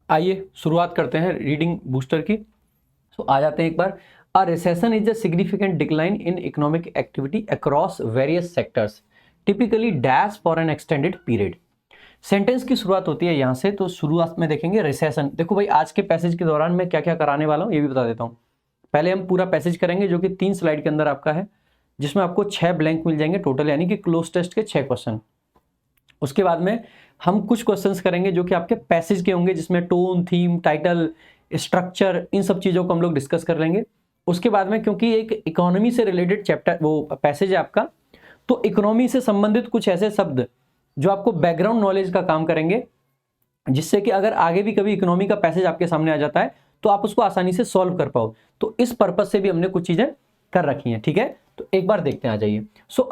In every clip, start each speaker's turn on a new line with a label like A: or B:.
A: आइए शुरुआत करते हैं रीडिंग बूस्टर की। आ जाते हैं एक बार। A recession is a significant decline in economic activity across various sectors typically dash for an extended period. Sentence की शुरुआत होती है यहाँ से, तो शुरुआत में देखेंगे रिसेशन। देखो भाई, आज के पैसेज के दौरान मैं क्या क्या कराने वाला हूँ ये भी बता देता हूँ। पहले हम पूरा पैसेज करेंगे जो कि 3 स्लाइड के अंदर आपका है, जिसमें आपको 6 ब्लैंक मिल जाएंगे टोटल, यानी कि क्लोज टेस्ट के 6 क्वेश्चन। उसके बाद में हम कुछ क्वेश्चंस करेंगे जो कि आपके पैसेज के होंगे, जिसमें टोन, थीम, टाइटल, स्ट्रक्चर, इन सब चीज़ों को हम लोग डिस्कस कर लेंगे। उसके बाद में क्योंकि एक इकोनॉमी से रिलेटेड चैप्टर वो पैसेज है आपका, तो इकोनॉमी से संबंधित कुछ ऐसे शब्द जो आपको बैकग्राउंड नॉलेज का काम करेंगे, जिससे कि अगर आगे भी कभी इकोनॉमी का पैसेज आपके सामने आ जाता है तो आप उसको आसानी से सॉल्व कर पाओ। तो इस पर्पज से भी हमने कुछ चीजें कर रखी हैं, ठीक है। तो एक बार देखते हैं, आ जाइए।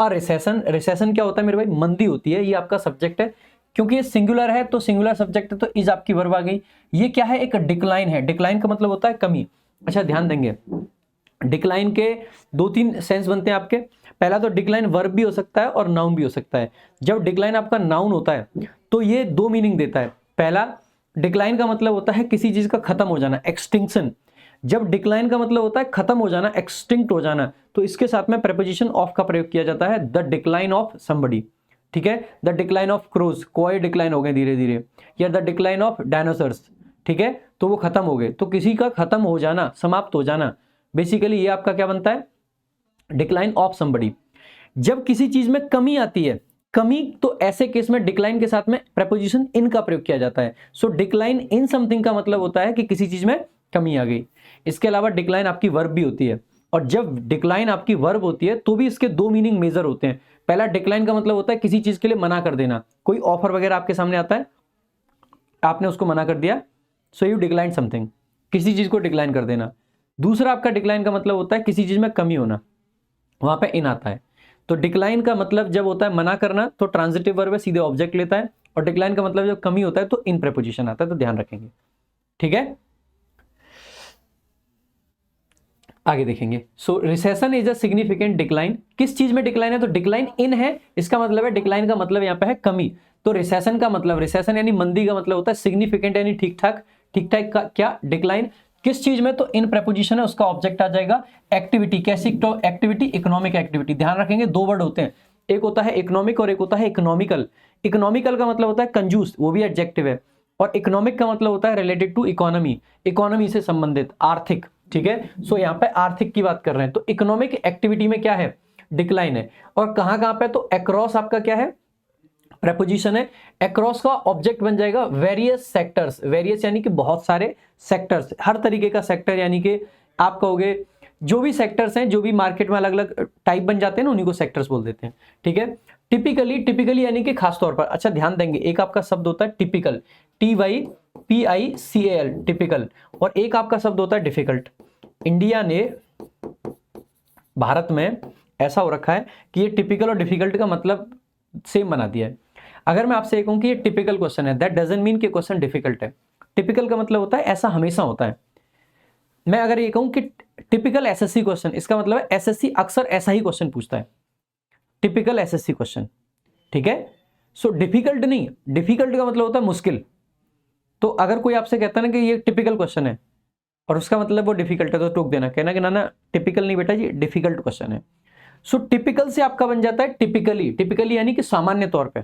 A: अ रिसेशन, रिसेशन क्या होता है मेरे भाई? मंदी होती है। ये आपका सब्जेक्ट है, क्योंकि ये सिंगुलर है तो सिंगुलर सब्जेक्ट है, तो इज आपकी वर्ब आ गई। ये क्या है? एक डिक्लाइन है। डिक्लाइन का मतलब होता है कमी। अच्छा ध्यान देंगे, डिक्लाइन के 2-3 सेंस बनते हैं आपके। पहला तो डिक्लाइन वर्ब भी हो सकता है और नाउन भी हो सकता है। जब डिक्लाइन आपका नाउन होता है तो ये 2 मीनिंग देता है। पहला, डिक्लाइन का मतलब होता है किसी चीज का खत्म हो जाना, एक्सटिंक्शन। जब डिक्लाइन का मतलब होता है खत्म हो जाना, एक्सटिंक्ट हो जाना, तो इसके साथ में प्रेपोजिशन ऑफ का प्रयोग किया जाता है। द डिक्लाइन ऑफ समबडी, ठीक है। द डिक्लाइन ऑफ क्रोज, कोई डिक्लाइन हो गए धीरे धीरे, या द डिक्लाइन ऑफ डायनासोर्स, ठीक है, तो वो खत्म हो गए। तो किसी का खत्म हो जाना, समाप्त हो जाना, बेसिकली ये आपका क्या बनता है? Decline of somebody. जब किसी चीज में कमी आती है, कमी, तो ऐसे केस में डिक्लाइन के साथ में प्रेपोजिशन इन का प्रयोग किया जाता है। सो डिक्लाइन इन समथिंग का मतलब होता है कि किसी चीज में कमी आ गई। इसके अलावा डिक्लाइन आपकी वर्ब भी होती है, और जब डिक्लाइन आपकी वर्ब होती है तो भी इसके 2 मीनिंग मेजर होते हैं। पहला, डिक्लाइन का मतलब होता है किसी चीज के लिए मना कर देना। कोई ऑफर वगैरह आपके सामने आता है, आपने उसको मना कर दिया, सो यू डिक्लाइन समथिंग, किसी चीज को डिक्लाइन कर देना। दूसरा आपका डिक्लाइन का मतलब होता है किसी चीज में कमी होना, वहां पे इन आता है। तो डिक्लाइन का मतलब जब होता है मना करना तो ट्रांजिटिव वर्ब है, सीधे ऑब्जेक्ट लेता है। और डिक्लाइन का मतलब जब कमी होता है तो इन प्रेपोजिशन आता है, तो ध्यान रखेंगे, ठीक है। आगे देखेंगे। So recession is a significant decline. किस चीज में डिक्लाइन है? तो डिक्लाइन इन है, इसका मतलब है डिक्लाइन का मतलब यहां पे है कमी। तो रिसेशन का मतलब, रिसेशन यानी मंदी का मतलब होता है सिग्निफिकेंट यानी ठीक ठाक। ठीक ठाक का क्या? डिक्लाइन। किस चीज में? तो इन प्रेपोजिशन है, उसका ऑब्जेक्ट आ जाएगा एक्टिविटी। कैसी एक्टिविटी? Economic activity. ध्यान रखेंगे 2 वर्ड होते हैं, एक होता है इकोनॉमिक और एक होता है इकोनॉमिकल। इकोनॉमिकल का मतलब होता है कंजूस, वो भी एडजेक्टिव है। और इकोनॉमिक का मतलब होता है रिलेटेड टू इकोनॉमी, इकोनॉमी से संबंधित, आर्थिक, ठीक है। सो यहाँ पे आर्थिक की बात कर रहे हैं, तो इकोनॉमिक एक्टिविटी में क्या है? डिक्लाइन है। और कहां कहां पे? तो अक्रॉस आपका क्या है? प्रेपोजिशन है। अक्रॉस का ऑब्जेक्ट बन जाएगा वेरियस सेक्टर्स। वेरियस यानी कि बहुत सारे सेक्टर्स, हर तरीके का सेक्टर, यानी कि आप कहोगे जो भी सेक्टर्स हैं, जो भी मार्केट में अलग अलग टाइप बन जाते हैं ना, उन्हीं को सेक्टर्स बोल देते हैं, ठीक है। टिपिकली, टिपिकली यानी कि खास तौर पर। अच्छा ध्यान देंगे, एक आपका शब्द होता है टिपिकल, TYPICAL, टिपिकल। और एक आपका शब्द होता है डिफिकल्ट। इंडिया ने, भारत में ऐसा हो रखा है कि ये टिपिकल और डिफिकल्ट का मतलब सेम बना दिया है। अगर मैं आपसे कहूं कि ये टिपिकल क्वेश्चन है, दैट डजंट मीन कि क्वेश्चन डिफिकल्ट है। टिपिकल का मतलब होता है ऐसा हमेशा होता है। मैं अगर ये कहूं कि टिपिकल एसएससी क्वेश्चन, इसका मतलब है एसएससी अक्सर ऐसा ही क्वेश्चन पूछता है, टिपिकल एसएससी क्वेश्चन, ठीक है। सो डिफिकल्ट नहीं, डिफिकल्ट का मतलब होता है मुश्किल। तो अगर कोई आपसे कहता है ना कि ये टिपिकल क्वेश्चन है और उसका मतलब वो डिफिकल्ट है, तो टोक देना, कहना कि ना ना टिपिकल नहीं बेटा जी, डिफिकल्ट क्वेश्चन है। सो टिपिकल से आपका बन जाता है टिपिकली। टिपिकली यानी कि सामान्य तौर पे,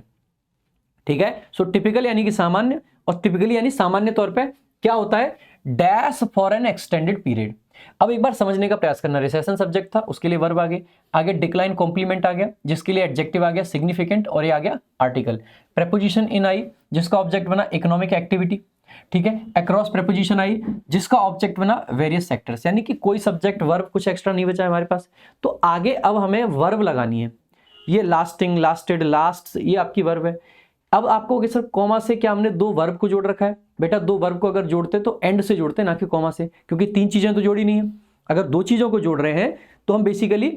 A: ठीक है। सो टिपिकल यानी कि सामान्य, और टिपिकली यानी सामान्य तौर पे क्या होता है? Dash for an extended period. अब एक बार समझने का प्रयास करना। रिसेशन सब्जेक्ट था, उसके लिए वर्ब आ गए, आगे डिक्लाइन कॉम्प्लीमेंट आ गया, जिसके लिए एडजेक्टिव आ गया सिग्निफिकेंट, और ये आ गया आर्टिकल। प्रेपोजिशन इन आई, जिसका ऑब्जेक्ट बना इकोनॉमिक एक्टिविटी, ठीक है। अक्रॉस प्रेपोजिशन आई, जिसका ऑब्जेक्ट बना वेरियस सेक्टर्स, यानी कि कोई सब्जेक्ट वर्ब कुछ एक्स्ट्रा नहीं बचा है हमारे पास। तो आगे अब हमें वर्ब लगानी है। ये लास्टिंग, लास्टेड, लास्ट, ये आपकी वर्ब है। अब आपको कि सर कॉमा से क्या हमने 2 वर्ब को जोड़ रखा है? बेटा 2 वर्ब को अगर जोड़ते तो एंड से जोड़ते, ना कि कॉमा से, क्योंकि 3 चीजें तो जोड़ी नहीं है। अगर 2 चीजों को जोड़ रहे हैं तो हम बेसिकली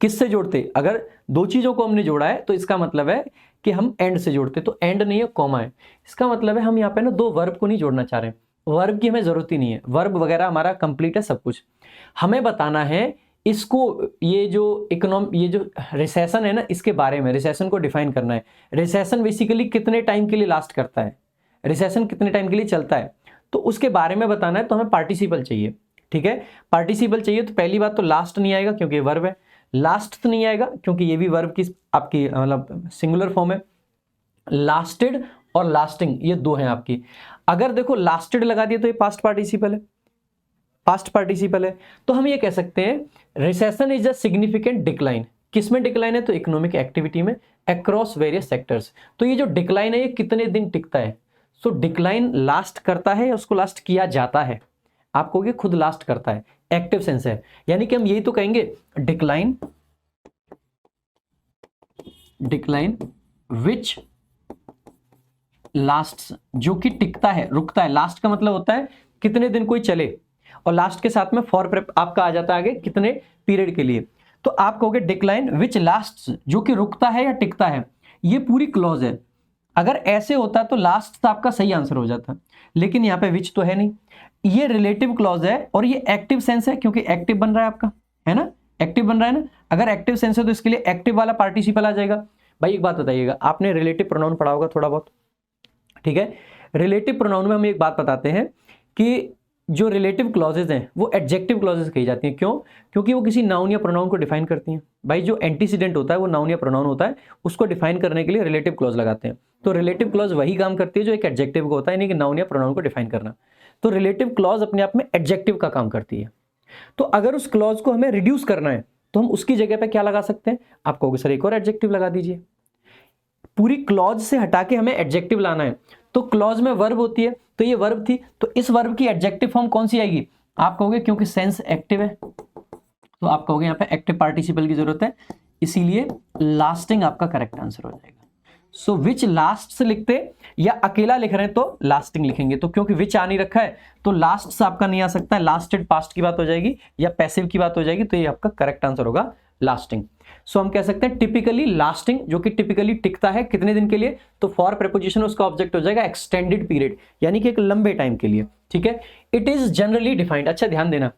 A: किससे जोड़ते? अगर 2 चीजों को हमने जोड़ा है तो इसका मतलब है कि हम एंड से जोड़ते, तो एंड नहीं है, कॉमा है। इसका मतलब है हम यहाँ पे ना 2 वर्ब को नहीं जोड़ना चाह रहे हैं। वर्ब की हमें जरूरत ही नहीं है, वर्ब वगैरह हमारा कंप्लीट है सब कुछ। हमें बताना है इसको, ये जो ये जो रिसेशन है ना, इसके बारे में, रिसेशन को डिफाइन करना है। रिसेशन बेसिकली कितने टाइम के लिए लास्ट करता है? रिसेशन कितने टाइम के लिए चलता है, तो उसके बारे में बताना है तो हमें पार्टिसिपल चाहिए। ठीक है, पार्टिसिपल चाहिए तो पहली बात तो लास्ट नहीं आएगा क्योंकि वर्ब है, लास्ट तो नहीं आएगा क्योंकि ये भी वर्ब की आपकी मतलब सिंगुलर फॉर्म है। लास्टेड और लास्टिंग ये दो हैं आपकी। अगर देखो लास्टेड लगा दिया तो ये पास्ट पार्टिसिपल है, पास्ट पार्टिसिपल है। तो हम ये कह सकते हैं recession is a significant decline. किसमें डिक्लाइन है, तो इकोनॉमिक एक्टिविटी में अक्रॉस वेरियस सेक्टर्स। तो ये जो डिक्लाइन है ये कितने दिन टिकता है, सो डिक्लाइन लास्ट करता है या उसको लास्ट किया जाता है, आप कहोगे खुद लास्ट करता है, एक्टिव सेंस है। यानी कि हम यही तो कहेंगे डिक्लाइन, डिक्लाइन विच लास्ट, जो कि टिकता है, रुकता है। लास्ट का मतलब होता है कितने दिन कोई चले, और लास्ट के साथ में फॉर प्रेप आपका आ जाता है आगे कितने पीरियड के लिए। तो आप कहोगे डिक्लाइन विच लास्ट, जो कि रुकता है या टिकता है, ये पूरी क्लॉज है। अगर ऐसे होता तो लास्ट तो आपका सही आंसर हो जाता, लेकिन यहां पे विच तो है नहीं, ये रिलेटिव क्लॉज है और ये एक्टिव सेंस है क्योंकि एक्टिव बन रहा है आपका, है ना, एक्टिव बन रहा है ना। अगर एक्टिव सेंस है तो इसके लिए एक्टिव वाला पार्टिसिपल आ जाएगा। भाई एक बात बताइएगा, आपने रिलेटिव प्रोनाउन पढ़ा होगा थोड़ा बहुत, ठीक है। रिलेटिव प्रोनाउन में हम एक बात बताते हैं कि जो रिलेटिव क्लॉजेज हैं वो एडजेक्टिव क्लॉजेज कही जाती हैं। क्यों, क्योंकि वो किसी नाउन या प्रोनाउन को डिफाइन करती हैं। भाई जो एंटीसीडेंट होता है वो नाउन या प्रोनाउन होता है, उसको डिफाइन करने के लिए रिलेटिव क्लॉज लगाते हैं। तो रिलेटिव क्लॉज वही काम करती है जो एक एडजेक्टिव को होता है, यानी कि नाउन या प्रोनाउन को डिफाइन करना। तो रिलेटिव क्लॉज अपने आप में एडजेक्टिव का काम करती है। तो अगर उस क्लॉज को हमें रिड्यूस करना है तो हम उसकी जगह पे क्या लगा सकते हैं, आप कहोगे सर एक और एडजेक्टिव लगा दीजिए। पूरी क्लॉज से हटा के हमें एडजेक्टिव लाना है, तो क्लॉज में वर्ब होती है, तो ये वर्ब थी, तो इस वर्ब की एडजेक्टिव फॉर्म कौन सी आएगी, आप कहोगे क्योंकि सेंस एक्टिव है तो आप कहोगे यहाँ पे एक्टिव पार्टिसिपल की जरूरत है, इसीलिए लास्टिंग आपका करेक्ट आंसर हो जाएगा। सो विच लास्ट से लिखते या अकेला लिख रहे हैं तो लास्टिंग लिखेंगे, तो क्योंकि विच आ नहीं रखा है तो लास्ट से आपका नहीं आ सकता है, लास्टेड पास्ट की बात हो जाएगी या पैसिव की बात हो जाएगी, तो ये आपका करेक्ट आंसर होगा लास्टिंग। सो हम कह सकते हैं टिपिकली लास्टिंग, जो कि टिपिकली टिकता है कितने दिन के लिए, तो फॉर प्रीपोजिशन उसका ऑब्जेक्ट हो जाएगा एक्सटेंडेड पीरियड, यानी कि एक लंबे टाइम के लिए। ठीक है, इट इज जनरली डिफाइंड। अच्छा ध्यान देना,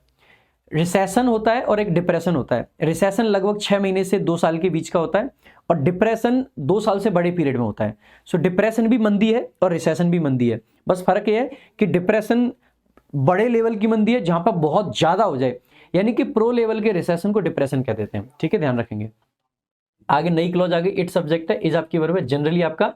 A: रिसेशन होता है और एक डिप्रेशन होता है। रिसेशन लगभग 6 महीने से 2 साल के बीच का होता है और डिप्रेशन 2 साल से बड़े पीरियड में होता है। सो डिप्रेशन भी मंदी है और रिसेशन भी मंदी है, बस फर्क ये है कि डिप्रेशन बड़े लेवल की मंदी है जहां पर बहुत ज्यादा हो जाए, यानी कि प्रो लेवल के रिसेशन को डिप्रेशन कह देते हैं। ठीक है, ध्यान रखेंगे। आगे नई क्लॉज आगे, इट सब्जेक्ट है, इज आपकी वर्ब है, जनरली आपका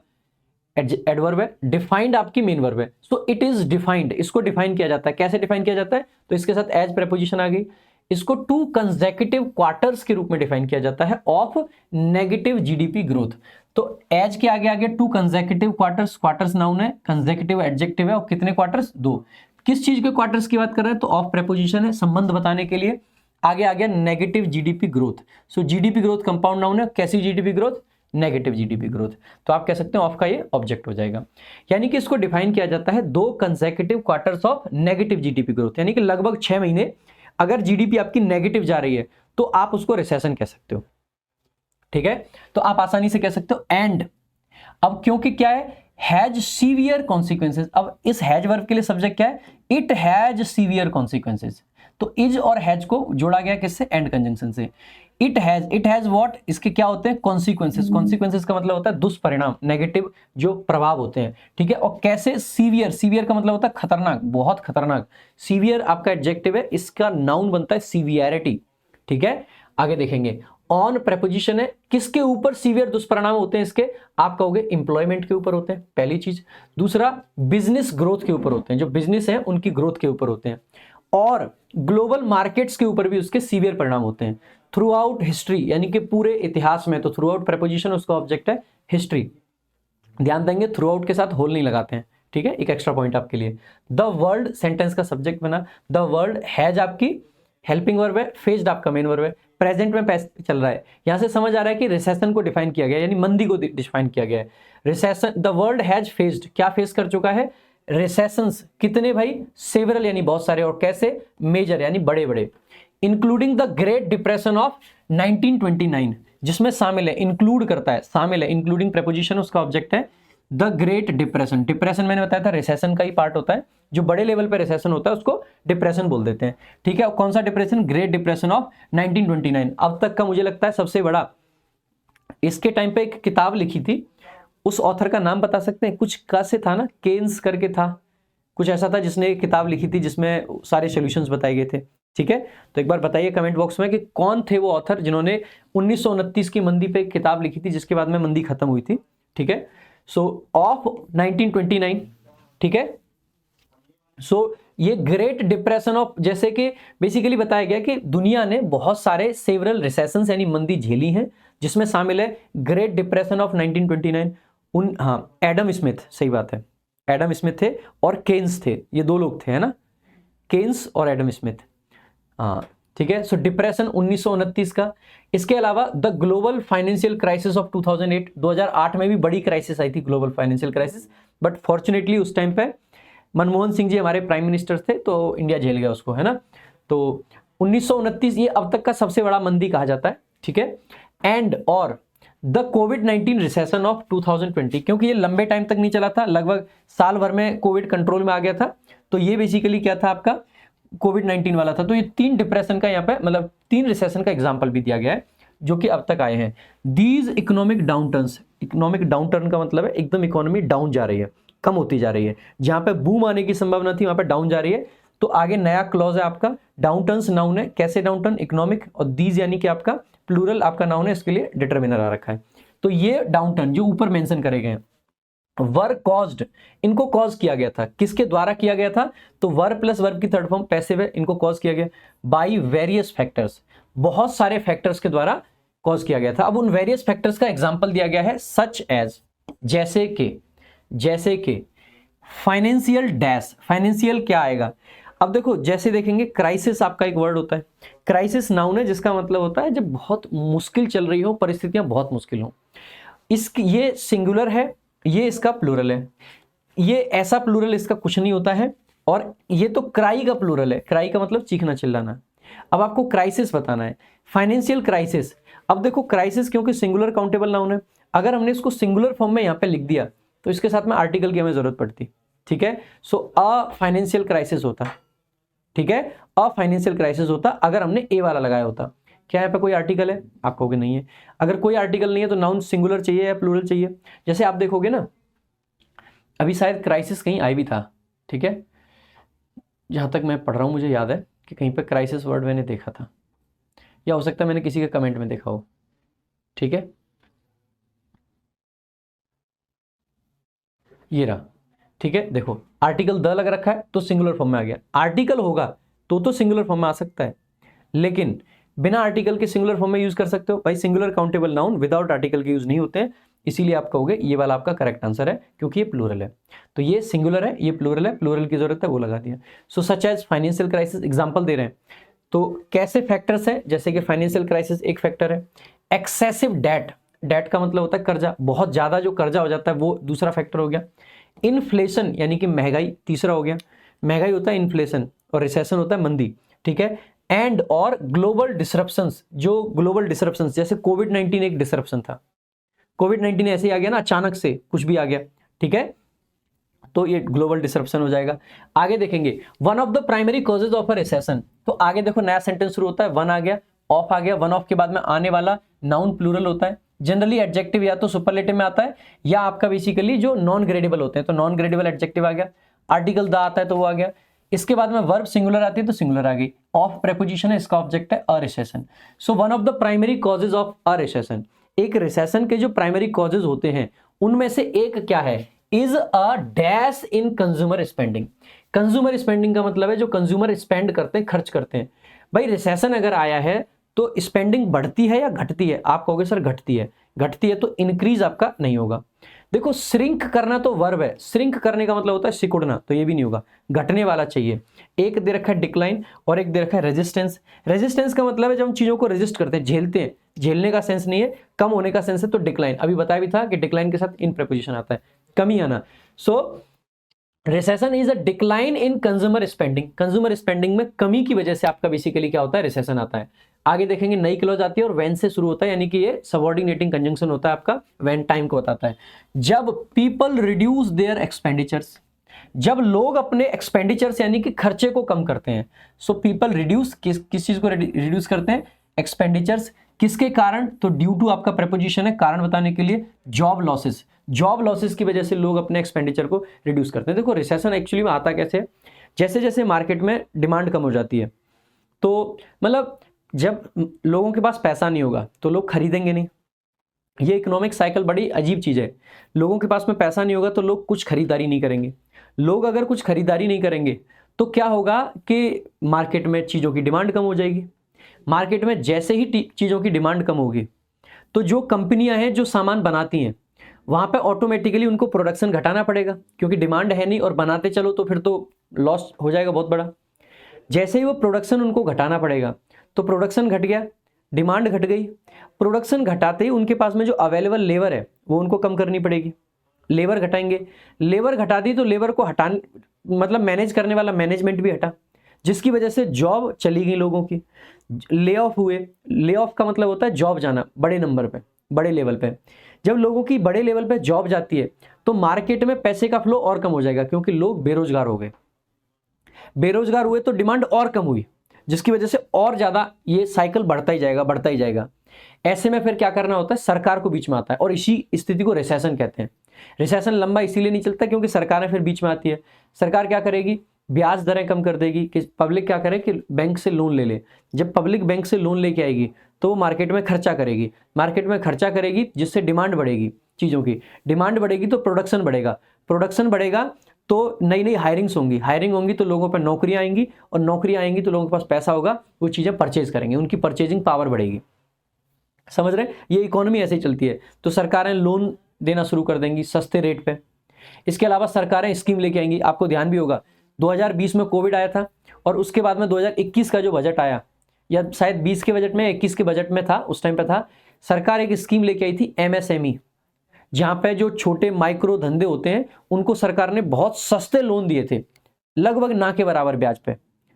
A: एडवर्ब है, डिफाइंड आपकी मेन वर्ब है। सो इट इज डिफाइंड, इसको डिफाइन किया जाता है। कैसे डिफाइन किया जाता है, तो इसके साथ एज प्रीपोजिशन आ गई। इसको 2 कंसेक्यूटिव क्वार्टर्स के रूप में डिफाइन किया जाता है ऑफ नेगेटिव जीडीपी ग्रोथ। तो एज के आगे आगे 2 कंसेक्यूटिव क्वार्टर्स, क्वार्टर्स नाउन है, कंसेक्यूटिव एडजेक्टिव है, और कितने क्वार्टर्स, 2। किस चीज के क्वार्टर्स की बात कर रहे हैं, तो ऑफ प्रीपोजिशन है, संबंध बताने के लिए। आगे आ गया नेगेटिव जीडीपी ग्रोथ। सो जीडीपी ग्रोथ कंपाउंड नाउन है, कैसी GDP growth, negative GDP growth. तो आप कह सकते हैं ऑफ का ये ऑब्जेक्ट हो जाएगा, यानी कि इसको डिफाइन किया जाता है 2 consecutive quarters of negative GDP growth, यानी कि लगभग 6 महीने अगर जीडीपी आपकी नेगेटिव जा रही है तो आप उसको रिसेशन कह सकते हो। ठीक है, तो आप आसानी से कह सकते हो एंड। अब क्योंकि क्या है, हैज सीवियर कॉन्सिक्वेंसेज। अब इस हैज वर्ब के लिए सब्जेक्ट क्या है, इट हैज सीवियर कॉन्सिक्वेंसेज। तो इज और हैज को जोड़ा गया किससे, एंड कंजंक्शन से। इट हैज व्हाट, इसके क्या होते हैं, कॉन्सिक्वेंसेज। कॉन्सिक्वेंसेज का मतलब होता है दुष्परिणाम, नेगेटिव जो प्रभाव होते हैं। ठीक है, और कैसे, सीवियर, सीवियर का मतलब होता है खतरनाक, बहुत खतरनाक। सीवियर आपका एडजेक्टिव है, इसका नाउन बनता है सीवियरिटी। ठीक है, आगे देखेंगे। ऑन प्रेपोजिशन है, किसके ऊपर सीवियर दुष्परिणाम होते हैं इसके, आप कहोगे एम्प्लॉयमेंट के ऊपर होते हैं, पहली चीज। दूसरा, बिजनेस ग्रोथ के ऊपर होते हैं, जो बिजनेस है उनकी ग्रोथ के ऊपर होते हैं, और ग्लोबल मार्केट्स के ऊपर भी उसके सीवियर परिणाम होते हैं। थ्रू आउट हिस्ट्री, यानी कि पूरे इतिहास में, तो थ्रू आउट प्रेपोजिशन उसका ऑब्जेक्ट है हिस्ट्री। ध्यान देंगे थ्रू आउट के साथ होल नहीं लगाते हैं। ठीक है, एक एक्स्ट्रा पॉइंट आपके लिए। द वर्ल्ड सेंटेंस का सब्जेक्ट बना, द वर्ल्ड हैज आपकी हेल्पिंग वर्ब है, फेस्ड आपका मेन वर्ब है, प्रेजेंट में चल रहा है। यहां से समझ आ रहा है कि रिसेशन को डिफाइन किया गया, यानी मंदी को डिफाइन किया गया है। Recession, the world has faced, क्या फेस कर चुका है, रिसेशंस। कितने भाई, सेवरल यानी बहुत सारे, और कैसे, मेजर यानी बड़े बड़े। Including the great depression of 1929, जिसमें शामिल है, इंक्लूड करता है, शामिल है, इंक्लूडिंग प्रेपोजिशन उसका ऑब्जेक्ट है द ग्रेट डिप्रेशन। डिप्रेशन मैंने बताया था रिसेशन का ही पार्ट होता है, जो बड़े लेवल पे रिसेशन होता है उसको डिप्रेशन बोल देते हैं। ठीक है, कौन सा डिप्रेशन, ग्रेट डिप्रेशन ऑफ 1929। अब तक का मुझे लगता है सबसे बड़ा, इसके टाइम पे एक किताब लिखी थी उस ऑथर का नाम बता सकते हैं? कुछ का से था ना, केन्स करके था, कुछ ऐसा था जिसने एक किताब लिखी थी जिसमें सारे सॉल्यूशंस बताए गए थे। ठीक है, तो एक बार बताइए कमेंट बॉक्स में कि कौन थे वो ऑथर जिन्होंने 1929 की मंदी पे एक किताब लिखी थी जिसके बाद में मंदी खत्म हुई थी। ठीक है, सो ऑफ 1929। ठीक है, सो ये ग्रेट डिप्रेशन ऑफ, जैसे कि बेसिकली बताया गया कि दुनिया ने बहुत सारे सेवरल रिसेशंस यानी मंदी झेली हैं, जिसमें शामिल है great depression of 1929। Adam Smith, सही बात है, एडम स्मिथ थे और केन्स थे, ये दो लोग थे, है ना, केन्स और एडम स्मिथ। हाँ ठीक है, सो डिप्रेशन 1929 का। इसके अलावा the global financial crisis of 2008, 2008 में भी बड़ी क्राइसिस आई थी, global financial crisis, but fortunately उस टाइम पे मनमोहन सिंह जी हमारे प्राइम मिनिस्टर थे तो इंडिया झेल गया उसको, है ना। तो 1929 ये अब तक का सबसे बड़ा मंदी कहा जाता है। ठीक है, एंड और द कोविड-19 रिसेशन ऑफ 2020, क्योंकि ये लंबे टाइम तक नहीं चला था, लगभग साल भर में कोविड कंट्रोल में आ गया था, तो ये बेसिकली क्या था आपका, कोविड-19 वाला था। तो ये 3 डिप्रेशन का यहाँ पे मतलब 3 रिसेशन का एग्जाम्पल भी दिया गया है जो कि अब तक आए हैं। दीज इकोनॉमिक डाउनटर्न्स, इकोनॉमिक डाउनटर्न का मतलब है एकदम इकोनॉमी डाउन जा रही है, कम होती जा रही है, जहां पे बूम आने की संभावना थी वहां पे डाउन जा रही है। तो आगे नया क्लॉज है आपका, डाउनटर्न्स नाउन है, कैसे डाउनटर्न, इकोनॉमिक, और दीज यानी कि आपका प्लूरल आपका नाउन है, इसके लिए डिटरमिनर आ रखा है। तो ये डाउनटर्न जो ऊपर मेंशन करे गए हैं वर कॉज्ड, इनको कॉज किया गया था, किसके द्वारा किया गया था, तो वर प्लस वर्ब की थर्ड फॉर्म पैसिव है, इनको कॉज किया गया बाई वेरियस फैक्टर्स, बहुत सारे फैक्टर्स के द्वारा कॉज किया गया था। अब उन वेरियस फैक्टर्स का एग्जांपल दिया गया है, सच एज, जैसे कि फाइनेंशियल डैश, फाइनेंशियल क्या आएगा, अब देखो जैसे देखेंगे क्राइसिस आपका एक वर्ड होता है, क्राइसिस नाउन है जिसका मतलब होता है जब बहुत मुश्किल चल रही हो, परिस्थितियां बहुत मुश्किल हो। इसकी ये सिंगुलर है, ये इसका प्लूरल है, ये ऐसा प्लूरल इसका कुछ नहीं होता है, और ये तो क्राई का प्लूरल है, क्राई का मतलब चीखना चिल्लाना। अब आपको क्राइसिस बताना है, फाइनेंशियल क्राइसिस। अब देखो क्राइसिस क्योंकि सिंगुलर काउंटेबल नाउन है, अगर हमने इसको सिंगुलर फॉर्म में यहाँ पे लिख दिया तो इसके साथ में आर्टिकल की हमें जरूरत पड़ती। ठीक है, सो अ फाइनेंशियल क्राइसिस होता, ठीक है, अ फाइनेंशियल क्राइसिस होता अगर हमने ए वाला लगाया होता। क्या यहाँ पे कोई आर्टिकल है, आप कहोगे नहीं है। अगर कोई आर्टिकल नहीं है तो नाउन सिंगुलर चाहिए या प्लूरल चाहिए। जैसे आप देखोगे ना, अभी शायद क्राइसिस कहीं आई भी था, ठीक है, जहां तक मैं पढ़ रहा हूं मुझे याद है कि कहीं पे क्राइसिस वर्ड मैंने देखा था, या हो सकता है मैंने किसी के कमेंट में देखा हो। ठीक है, ये रहा। ठीक है, देखो आर्टिकल द लग रखा है तो सिंगुलर फॉर्म में आ गया, आर्टिकल होगा तो सिंगुलर फॉर्म में आ सकता है, लेकिन बिना आर्टिकल के सिंगुलर फॉर्म में यूज कर सकते हो भाई। Singular countable noun without article के यूज नहीं होते हैं, इसीलिए आप कहोगे ये वाला आपका करेक्ट आंसर है, क्योंकि ये प्लूरल है। तो ये सिंगुलर है, ये प्लूरल है, प्लूरल की जरूरत है वो लगा दिया। So such as financial crisis, example दे रहे हैं तो कैसे फैक्टर्स हैं, जैसे कि फाइनेंशियल क्राइसिस एक फैक्टर है, एक्सेसिव डेट, डेट का मतलब होता है कर्जा, बहुत ज्यादा जो कर्जा हो जाता है वो दूसरा फैक्टर हो गया। इन्फ्लेशन यानी कि महंगाई तीसरा हो गया, महंगाई होता है इन्फ्लेशन, और रिसेशन होता है मंदी। ठीक है, एंड और ग्लोबल डिसरप्शंस, जो ग्लोबल डिसरप्शंस जैसे कोविड-19 एक डिसरप्शन था, कोविड-19 ऐसे ही आ गया ना, अचानक से कुछ भी आ गया। ठीक है, तो ये ग्लोबल डिसरप्शन हो जाएगा। आगे देखेंगे one of the primary causes of a recession, तो आगे देखो नया सेंटेंस शुरू होता है, वन आ गया, ऑफ आ गया, वन ऑफ के बाद में आने वाला नाउन प्लूरल होता है, जनरली एडजेक्टिव या तो सुपरलेटिव में आता है या आपका बेसिकली जो नॉन ग्रेडेबल होते हैं तो नॉन ग्रेडेबल एडजेक्टिव आ गया, आर्टिकल द आता है तो वो आ गया, इसके बाद में वर्ब सिंगुलर आती है तो सिंगुलर आ गई, ऑफ प्रेपोजिशन है, इसका ऑब्जेक्ट है अ recession. So one of the primary causes of a recession, एक रिसेशन के जो प्राइमरी कॉजेज होते हैं उनमें से एक क्या है, is a dash in consumer spending. Consumer spending का मतलब है जो कंज्यूमर स्पेंड करते हैं, खर्च करते हैं। भाई रिसेशन अगर आया है तो स्पेंडिंग बढ़ती है या घटती है, आप कहोगे सर घटती है, घटती है तो इंक्रीज आपका नहीं होगा। देखो श्रिंक करना तो वर्ब है, श्रिंक करने का मतलब होता है सिकुड़ना, तो ये भी नहीं होगा, घटने वाला चाहिए। एक दे रखा है डिक्लाइन और एक दे रखा है रेजिस्टेंस। रेजिस्टेंस का मतलब है जब हम चीजों को रेजिस्ट करते हैं, झेलते हैं, झेलने का सेंस नहीं है, कम होने का सेंस है, तो डिक्लाइन अभी बताया भी था कि डिक्लाइन के साथ इन प्रीपोजिशन आता है, कमी आना। So recession is a decline in consumer spending, consumer spending में कमी की वजह से आपका बेसिकली क्या होता है, रिसेशन आता है। आगे देखेंगे नई क्लॉज आती है और व्हेन से शुरू होता है, यानी कि ये सबऑर्डिनेटिंग कंजंक्शन होता है आपका, व्हेन टाइम को बताता है। जब पीपल रिड्यूस देयर एक्सपेंडिचर्स, जब लोग अपने एक्सपेंडिचर्स यानी कि खर्चे को कम करते हैं। सो पीपल रिड्यूस, किस चीज को रिड्यूस करते हैं, एक्सपेंडिचर्स, किसके कारण, तो ड्यू टू आपका प्रेपोजिशन है कारण बताने के लिए, जॉब लॉसेस, जॉब लॉसेस की वजह से लोग अपने एक्सपेंडिचर को रिड्यूस करते हैं। देखो रिसेशन एक्चुअली में आता कैसे है, जैसे जैसे मार्केट में डिमांड कम हो जाती है, तो मतलब जब लोगों के पास पैसा नहीं होगा तो लोग खरीदेंगे नहीं। ये इकोनॉमिक साइकिल बड़ी अजीब चीज़ है। लोगों के पास में पैसा नहीं होगा तो लोग कुछ खरीदारी नहीं करेंगे। लोग अगर कुछ खरीदारी नहीं करेंगे तो क्या होगा कि मार्केट में चीज़ों की डिमांड कम हो जाएगी। मार्केट में जैसे ही चीज़ों की डिमांड कम होगी तो जो कंपनियां हैं जो सामान बनाती हैं वहाँ पे ऑटोमेटिकली उनको प्रोडक्शन घटाना पड़ेगा, क्योंकि डिमांड है नहीं और बनाते चलो तो फिर तो लॉस हो जाएगा बहुत बड़ा। जैसे ही वो प्रोडक्शन उनको घटाना पड़ेगा तो प्रोडक्शन घट गया, डिमांड घट गई। प्रोडक्शन घटाते ही उनके पास में जो अवेलेबल लेबर है वो उनको कम करनी पड़ेगी। लेबर घटाएंगे, लेबर घटा दी तो लेबर को हटाने मतलब मैनेज करने वाला मैनेजमेंट भी हटा, जिसकी वजह से जॉब चली गई लोगों की, ले ऑफ हुए। ले ऑफ का मतलब होता है जॉब जाना बड़े नंबर पे, बड़े लेवल पे। जब लोगों की बड़े लेवल पे जॉब जाती है तो मार्केट में पैसे का फ्लो और कम हो जाएगा, क्योंकि लोग बेरोजगार हो गए। बेरोजगार हुए तो डिमांड और कम हुई, जिसकी वजह से और ज्यादा ये साइकिल बढ़ता ही जाएगा, बढ़ता ही जाएगा। ऐसे में फिर क्या करना होता है, सरकार को बीच में आता है और इसी स्थिति को रिसेशन कहते हैं। रिसेशन लंबा इसीलिए नहीं चलता क्योंकि सरकारें फिर बीच में आती है। सरकार क्या करेगी, ब्याज दरें कम कर देगी कि पब्लिक क्या करे कि बैंक से लोन ले ले। जब पब्लिक बैंक से लोन लेके आएगी तो वो मार्केट में खर्चा करेगी, मार्केट में खर्चा करेगी जिससे डिमांड बढ़ेगी, चीज़ों की डिमांड बढ़ेगी तो प्रोडक्शन बढ़ेगा, प्रोडक्शन बढ़ेगा तो नई नई हायरिंग्स होंगी, हायरिंग होंगी तो लोगों पर नौकरियां आएंगी और नौकरियां आएंगी तो लोगों के पास पैसा होगा, वो चीज़ें परचेज करेंगे, उनकी परचेजिंग पावर बढ़ेगी। समझ रहे हैं, ये इकोनॉमी ऐसे ही चलती है। तो सरकारें लोन देना शुरू कर देंगी सस्ते रेट पे। इसके अलावा सरकारें स्कीम लेके आएंगी। आपको ध्यान भी होगा 2020 में कोविड आया था और उसके बाद में 2021 का जो बजट आया, या शायद 20 के बजट में 21 के बजट में था, उस टाइम पे था, सरकार एक स्कीम लेके आई थी MSME, जहां पे जो छोटे माइक्रो धंधे होते हैं उनको सरकार ने बहुत सस्ते लोन दिए थे, लगभग ना के बराबर ब्याज पे,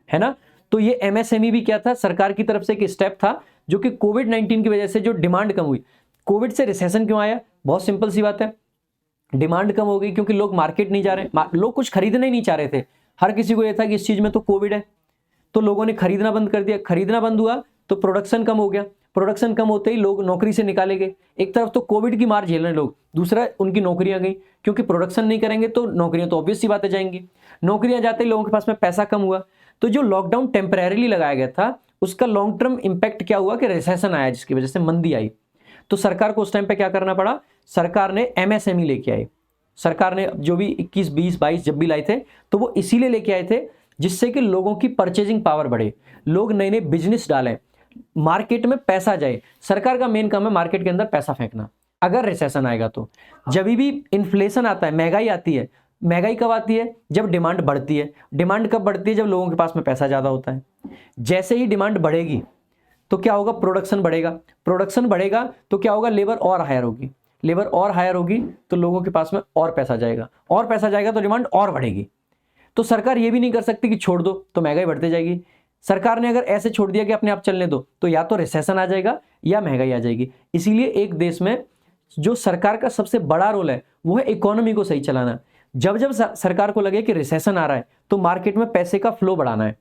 A: है ना। तो ये MSME भी क्या था, सरकार की तरफ से एक स्टेप था जो कि कोविड-19 की वजह से जो डिमांड कम हुई। कोविड से रिसेशन क्यों आया, बहुत सिंपल सी बात है, डिमांड कम हो गई क्योंकि लोग मार्केट नहीं जा रहे, लोग कुछ खरीदना ही नहीं चाह रहे थे। हर किसी को यह था कि इस चीज में तो कोविड है, तो लोगों ने खरीदना बंद कर दिया। खरीदना बंद हुआ तो प्रोडक्शन कम हो गया, प्रोडक्शन कम होते ही लोग नौकरी से निकाले गए। एक तरफ तो कोविड की मार झेल रहे लोग, दूसरा उनकी नौकरियां गई, क्योंकि प्रोडक्शन नहीं करेंगे तो नौकरियां तो ऑब्वियस सी बातें जाएंगी। नौकरियां जाते ही लोगों के पास में पैसा कम हुआ। तो जो लॉकडाउन टेम्परेरीली लगाया गया था उसका लॉन्ग टर्म इंपैक्ट क्या हुआ कि रिसेशन आया, जिसकी वजह से मंदी आई। तो सरकार को उस टाइम पे क्या करना पड़ा, सरकार ने MSME लेके आई। सरकार ने जो भी 21, 20, 22 जब भी लाए थे तो वो इसीलिए लेके आए थे जिससे कि लोगों की परचेजिंग पावर बढ़े, लोग नए नए बिजनेस डालें, मार्केट में पैसा जाए। सरकार का मेन काम है मार्केट के अंदर पैसा फेंकना। अगर रिसेशन आएगा तो जब भी इन्फ्लेशन आता है, महंगाई आती है, महंगाई कब आती है, जब डिमांड बढ़ती है। डिमांड कब बढ़ती है, जब लोगों के पास में पैसा ज्यादा होता है। जैसे ही डिमांड बढ़ेगी तो क्या होगा, प्रोडक्शन बढ़ेगा, प्रोडक्शन बढ़ेगा तो क्या होगा, लेबर और हायर होगी, लेबर और हायर होगी तो लोगों के पास में और पैसा जाएगा, और पैसा जाएगा तो डिमांड और बढ़ेगी। तो सरकार ये भी नहीं कर सकती कि छोड़ दो तो महंगाई बढ़ती जाएगी। सरकार ने अगर ऐसे छोड़ दिया कि अपने आप चलने दो तो या तो रिसेशन आ जाएगा या महंगाई आ जाएगी। इसीलिए एक देश में जो सरकार का सबसे बड़ा रोल है वो है इकोनॉमी को सही चलाना। जब जब सरकार को लगे कि रिसेशन आ रहा है तो मार्केट में पैसे का फ्लो बढ़ाना है।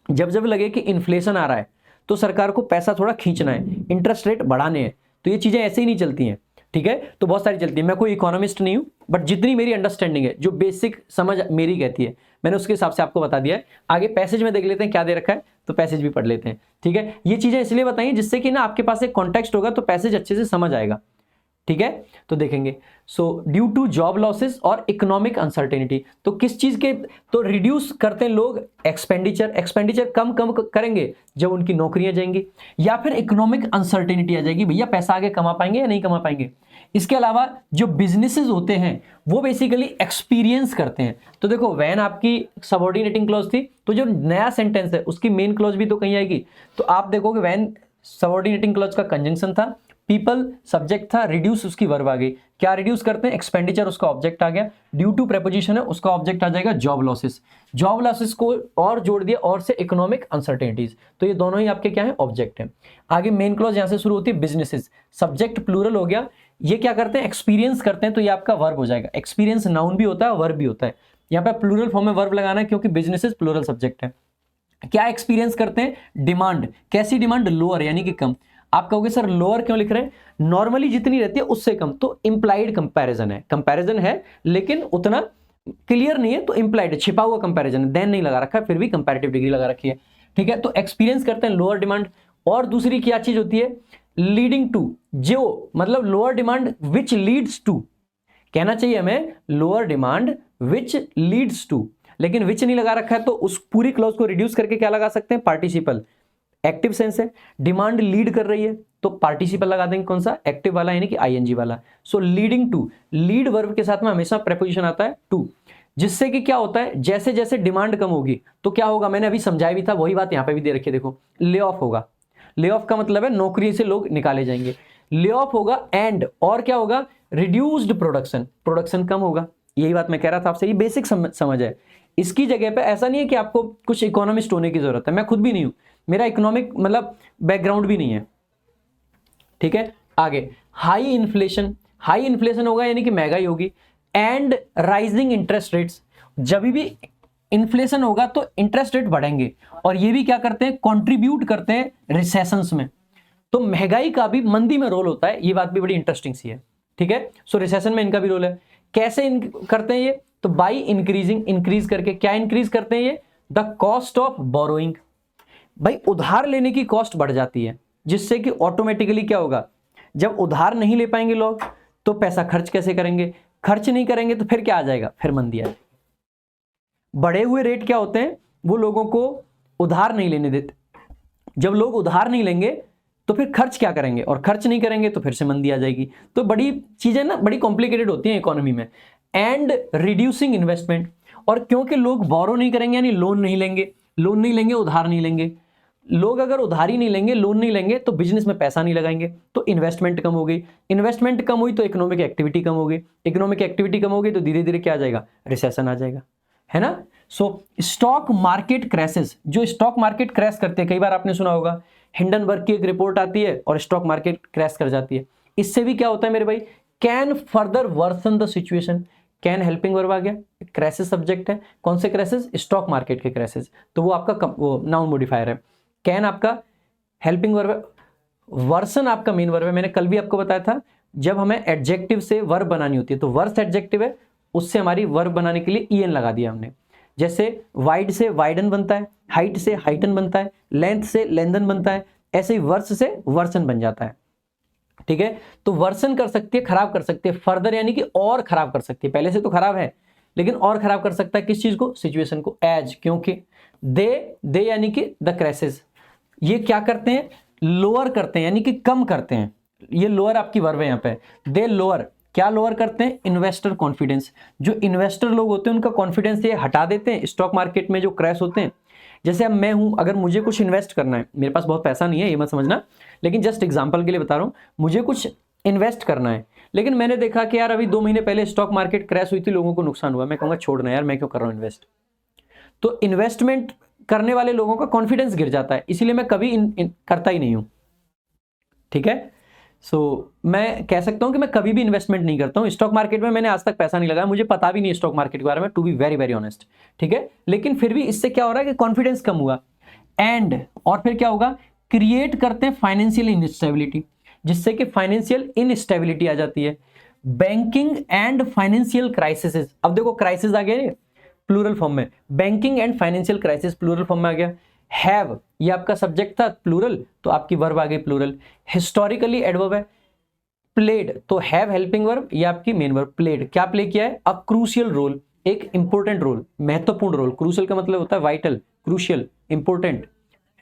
A: जब जब लगे कि इन्फ्लेशन आ रहा है तो सरकार को पैसा थोड़ा खींचना है, इंटरेस्ट रेट बढ़ाने हैं। तो ये चीजें ऐसे ही नहीं चलती हैं, ठीक है। तो बहुत सारी चलती है। मैं कोई इकोनॉमिस्ट नहीं हूं, बट जितनी मेरी अंडरस्टैंडिंग है, जो बेसिक समझ मेरी कहती है, मैंने उसके हिसाब से आपको बता दिया है। आगे पैसेज में देख लेते हैं क्या दे रखा है, तो पैसेज भी पढ़ लेते हैं, ठीक है। ये चीजें इसलिए बताइए जिससे कि ना आपके पास एक कॉन्टेक्स्ट होगा तो पैसेज अच्छे से समझ आएगा, ठीक है। तो देखेंगे, so due to job losses और इकोनॉमिक अनसर्टेनिटी, तो किस चीज के, तो रिड्यूस करते हैं लोग एक्सपेंडिचर, एक्सपेंडिचर कम कम करेंगे जब उनकी नौकरियां जाएंगी, या फिर इकोनॉमिक अनसर्टेनिटी आ जाएगी, भैया पैसा आगे कमा पाएंगे या नहीं कमा पाएंगे। इसके अलावा जो बिजनेसेस होते हैं वो बेसिकली एक्सपीरियंस करते हैं। तो देखो व्हेन आपकी सबऑर्डिनेटिंग क्लॉज थी तो जो नया सेंटेंस है उसकी मेन क्लॉज भी तो कहीं आएगी। तो आप देखोगे व्हेन सबऑर्डिनेटिंग क्लॉज का कंजंक्शन था, पीपल सब्जेक्ट था, रिड्यूस उसकी वर्ब आ गई। क्या रिड्यूस करते हैं, एक्सपेंडिचर उसका ऑब्जेक्ट आ गया, ड्यू टू प्रेपोजिशन है उसका ऑब्जेक्ट आ जाएगा जॉब लॉसेस। जॉब लॉसेस को और जोड़ दिया और से इकोनॉमिक अनसर्टेनिटीज, तो ये दोनों ही आपके क्या है, ऑब्जेक्ट है। आगे मेन क्लॉज यहां से शुरू होती है बिजनेसेस, सब्जेक्ट प्लूरल हो गया। ये क्या करते हैं, एक्सपीरियंस करते हैं, तो ये आपका वर्ब हो जाएगा। एक्सपीरियंस नाउन भी होता है, वर्ब भी होता है। यहाँ पे प्लूरल फॉर्म में वर्ब लगाना है क्योंकि बिजनेसेस प्लूरल सब्जेक्ट है। क्या एक्सपीरियंस करते हैं, डिमांड। कैसी डिमांड, लोअर यानी कि कम। आप कहोगे सर लोअर क्यों लिख रहे हैं, नॉर्मली जितनी रहती है उससे कम, तो इंप्लाइड कंपैरिजन है लेकिन उतना क्लियर नहीं है, तो इंप्लाइड छिपा हुआ कंपैरिजन है, देन नहीं लगा रखा है, फिर भी कंपैरेटिव डिग्री लगा रखी है। ठीक है, तो एक्सपीरियंस करते हैं लोअर डिमांड। और दूसरी क्या चीज होती है, लीडिंग टू, जो मतलब lower demand which leads to, कहना चाहिए हमें lower demand which leads to, लेकिन विच नहीं लगा रखा है, तो उस पूरी क्लॉज को रिड्यूस करके क्या लगा सकते हैं, पार्टिसिपल। एक्टिव सेंस है, डिमांड लीड कर रही है तो पार्टिसिपल लगा देंगे, कौन सा, एक्टिव वाला यानी कि आईएनजी वाला। सो लीडिंग टू, लीड वर्ब के साथ में हमेशा प्रेपोजिशन आता है टू, जिससे कि क्या होता है, जैसे जैसे डिमांड कम होगी तो क्या होगा, मैंने अभी समझाया भी था, वही बात यहां पे भी दे रखी है, देखो ले ऑफ होगा। ले ऑफ का मतलब है नौकरी से लोग निकाले जाएंगे, ले ऑफ होगा। एंड और क्या होगा, रिड्यूस्ड प्रोडक्शन, प्रोडक्शन कम होगा। यही बात मैं कह रहा था आपसे, ये बेसिक समझ है। इसकी जगह पे ऐसा नहीं है कि आपको कुछ इकोनॉमिस्ट होने की जरूरत है, मैं खुद भी नहीं हूं, मेरा इकोनॉमिक मतलब बैकग्राउंड भी नहीं है। ठीक है, आगे हाई इन्फ्लेशन, हाई इन्फ्लेशन होगा यानी कि महंगाई होगी। एंड राइजिंग इंटरेस्ट रेट्स, जब भी इन्फ्लेशन होगा तो इंटरेस्ट रेट बढ़ेंगे, और ये भी क्या करते हैं, कंट्रीब्यूट करते हैं रिसेशंस में। तो महंगाई का भी मंदी में रोल होता है, ये बात भी बड़ी इंटरेस्टिंग सी है। ठीक है, सो रिसेशन में इनका भी रोल है। कैसे करते हैं ये, तो बाई इंक्रीजिंग, इंक्रीज करके, क्या इंक्रीज करते हैं ये, द कॉस्ट ऑफ बोरोइंग, भाई उधार लेने की कॉस्ट बढ़ जाती है, जिससे कि ऑटोमेटिकली क्या होगा, जब उधार नहीं ले पाएंगे लोग तो पैसा खर्च कैसे करेंगे, खर्च नहीं करेंगे तो फिर क्या आ जाएगा, फिर मंदी आ जाएगी। बढ़े हुए रेट क्या होते हैं, वो लोगों को उधार नहीं लेने देते, जब लोग उधार नहीं लेंगे तो फिर खर्च क्या करेंगे, और खर्च नहीं करेंगे तो फिर से मंदी आ जाएगी। तो बड़ी चीजें ना बड़ी कॉम्प्लिकेटेड होती हैं इकोनॉमी में। एंड रिड्यूसिंग इन्वेस्टमेंट, और क्योंकि लोग बोरो नहीं करेंगे यानी लोन नहीं लेंगे, उधार नहीं लेंगे, लोग अगर उधारी नहीं लेंगे, लोन नहीं लेंगे तो बिजनेस में पैसा नहीं लगाएंगे, तो इन्वेस्टमेंट कम हो गई, इन्वेस्टमेंट कम हुई तो इकोनॉमिक एक्टिविटी कम हो गई, इकोनॉमिक एक्टिविटी कम हो गई तो धीरे धीरे क्या आ जाएगा, रिसेशन आ जाएगा, है ना। सो स्टॉक मार्केट क्रैशेस, जो स्टॉक मार्केट क्रैश करते हैं, कई बार आपने सुना होगा, हिंडनबर्ग की एक रिपोर्ट आती है और स्टॉक मार्केट क्रैश कर जाती है। इससे भी क्या होता है मेरे भाई, can further worsen the situation, can helping verb आ गया, क्रैशेस सब्जेक्ट है, कौन से क्रैशेस, स्टॉक मार्केट के क्रैशेस, तो वो आपका वो नाउन मॉडिफायर है। कैन आपका हेल्पिंग वर्ब है, वर्सन आपका मेन वर्ब है। मैंने कल भी आपको बताया था, जब हमें एडजेक्टिव से वर्ब बनानी होती है तो वर्स एडजेक्टिव है, उससे हमारी वर्ब बनाने के लिए ईएन लगा दिया हमने। जैसे वाइड से वाइडन बनता है, हाइट से हाइटन बनता है, लेंथ से लेंथन बनता है, ऐसे ही वर्स से वर्सन बन जाता है। ठीक है, तो वर्सन कर सकती है, खराब कर सकती है, फर्दर यानी कि और खराब कर सकती है, पहले से तो खराब है लेकिन और खराब कर सकता है, किस चीज को, सिचुएशन को। एज, क्योंकि दे यानी कि द क्रैशेस, ये क्या करते हैं, लोअर करते हैं यानी कि कम करते हैं, ये लोअर आपकी वर्ब है यहाँ पे। दे लोअर, क्या लोअर करते हैं, इन्वेस्टर कॉन्फिडेंस, जो इन्वेस्टर लोग होते हैं उनका कॉन्फिडेंस ये हटा देते हैं स्टॉक मार्केट में जो क्रैश होते हैं। जैसे अब मैं हूं, अगर मुझे कुछ इन्वेस्ट करना है, मेरे पास बहुत पैसा नहीं है ये मत समझना, लेकिन जस्ट एग्जांपल के लिए बता रहा हूं, मुझे कुछ इन्वेस्ट करना है, लेकिन मैंने देखा कि यार अभी 2 महीने पहले स्टॉक मार्केट क्रैश हुई थी, लोगों को नुकसान हुआ, मैं कहूंगा छोड़ना यार, मैं क्यों कर रहा हूं इन्वेस्ट। तो इन्वेस्टमेंट करने वाले लोगों का कॉन्फिडेंस गिर जाता है, इसीलिए मैं कभी करता ही नहीं हूं। ठीक है, सो मैं कह सकता हूं कि मैं कभी भी इन्वेस्टमेंट नहीं करता हूं स्टॉक मार्केट में, मैंने आज तक पैसा नहीं लगाया, मुझे पता भी नहीं स्टॉक मार्केट के बारे में, to be very very honest. ठीक है, लेकिन फिर भी इससे क्या हो रहा है कि कॉन्फिडेंस कम हुआ। एंड और फिर क्या होगा, क्रिएट करते हैं फाइनेंशियल इनस्टेबिलिटी, जिससे कि फाइनेंशियल इनस्टेबिलिटी आ जाती है। बैंकिंग एंड फाइनेंशियल क्राइसिस, अब देखो क्राइसिस आ गया प्लूरल फॉर्म में, banking and financial crisis plural form में आ गया। हैव, ये आपका सब्जेक्ट था प्लूरल, तो आपकी वर्ब आ गई प्लूरल। हिस्टोरिकली एडवर्ब है। प्लेड, तो हैव हेल्पिंग वर्ब, ये आपकी मेन वर्ब। प्लेड, क्या प्ले किया है, अ क्रूशियल रोल, एक इंपॉर्टेंट रोल, महत्वपूर्ण रोल। क्रूशियल का मतलब होता है वाइटल, क्रूशियल, इंपॉर्टेंट,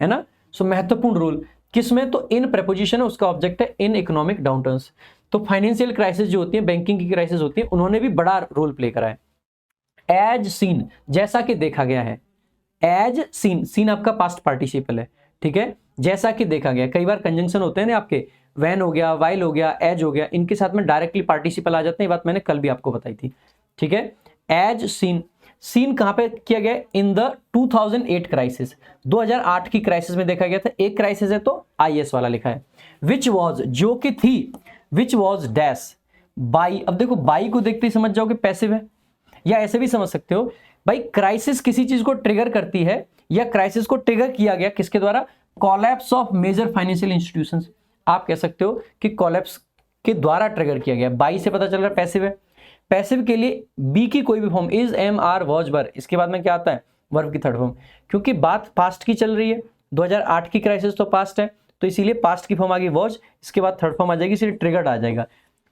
A: है ना। सो महत्वपूर्ण रोल किसमें, तो इन प्रेपोजिशन है, उसका ऑब्जेक्ट है इन इकोनॉमिक डाउनटर्न्स। तो फाइनेंशियल क्राइसिस जो होती है, बैंकिंग की क्राइसिस होती है, उन्होंने भी बड़ा रोल प्ले करा है। एज सीन, जैसा कि देखा गया है। एज सीन, सीन आपका पास्ट पार्टिसिपल है। ठीक है, जैसा कि देखा गया, कई बार कंजंक्शन होते हैं ना आपके, वैन हो गया, वाइल हो गया, एज हो गया, इनके साथ में डायरेक्टली पार्टिसिपल आ जाते हैं, ये बात मैंने कल भी आपको बताई थी। ठीक है, एज सीन, सीन कहां पे किया गया, इन द 2008 क्राइसिस, 2008 की क्राइसिस में देखा गया था। एक क्राइसिस है तो आईएस वाला लिखा है। विच वॉज, जो कि थी, विच वॉज डैश बाई, अब देखो बाई को देखते ही समझ जाओगे पैसिव है, या ऐसे भी समझ सकते हो भाई, क्राइसिस किसी चीज को ट्रिगर करती है, या क्राइसिस को ट्रिगर किया गया किसके द्वारा, collapse of major financial institutions. आप कह सकते हो कि कोलैप्स के द्वारा ट्रिगर किया गया। बाई से पता चल रहा है पैसिव है। पैसिव के लिए बी की कोई भी form, is, am, are, was, were, इसके बाद में क्या आता है, वर्ब की थर्ड फॉर्म। क्योंकि बात पास्ट की चल रही है, 2008 की क्राइसिस तो पास्ट है, तो इसीलिए पास्ट की फॉर्म आ गई वॉज, इसके बाद थर्ड फॉर्म आ जाएगी, इसलिए ट्रिगर्ड आ जाएगा।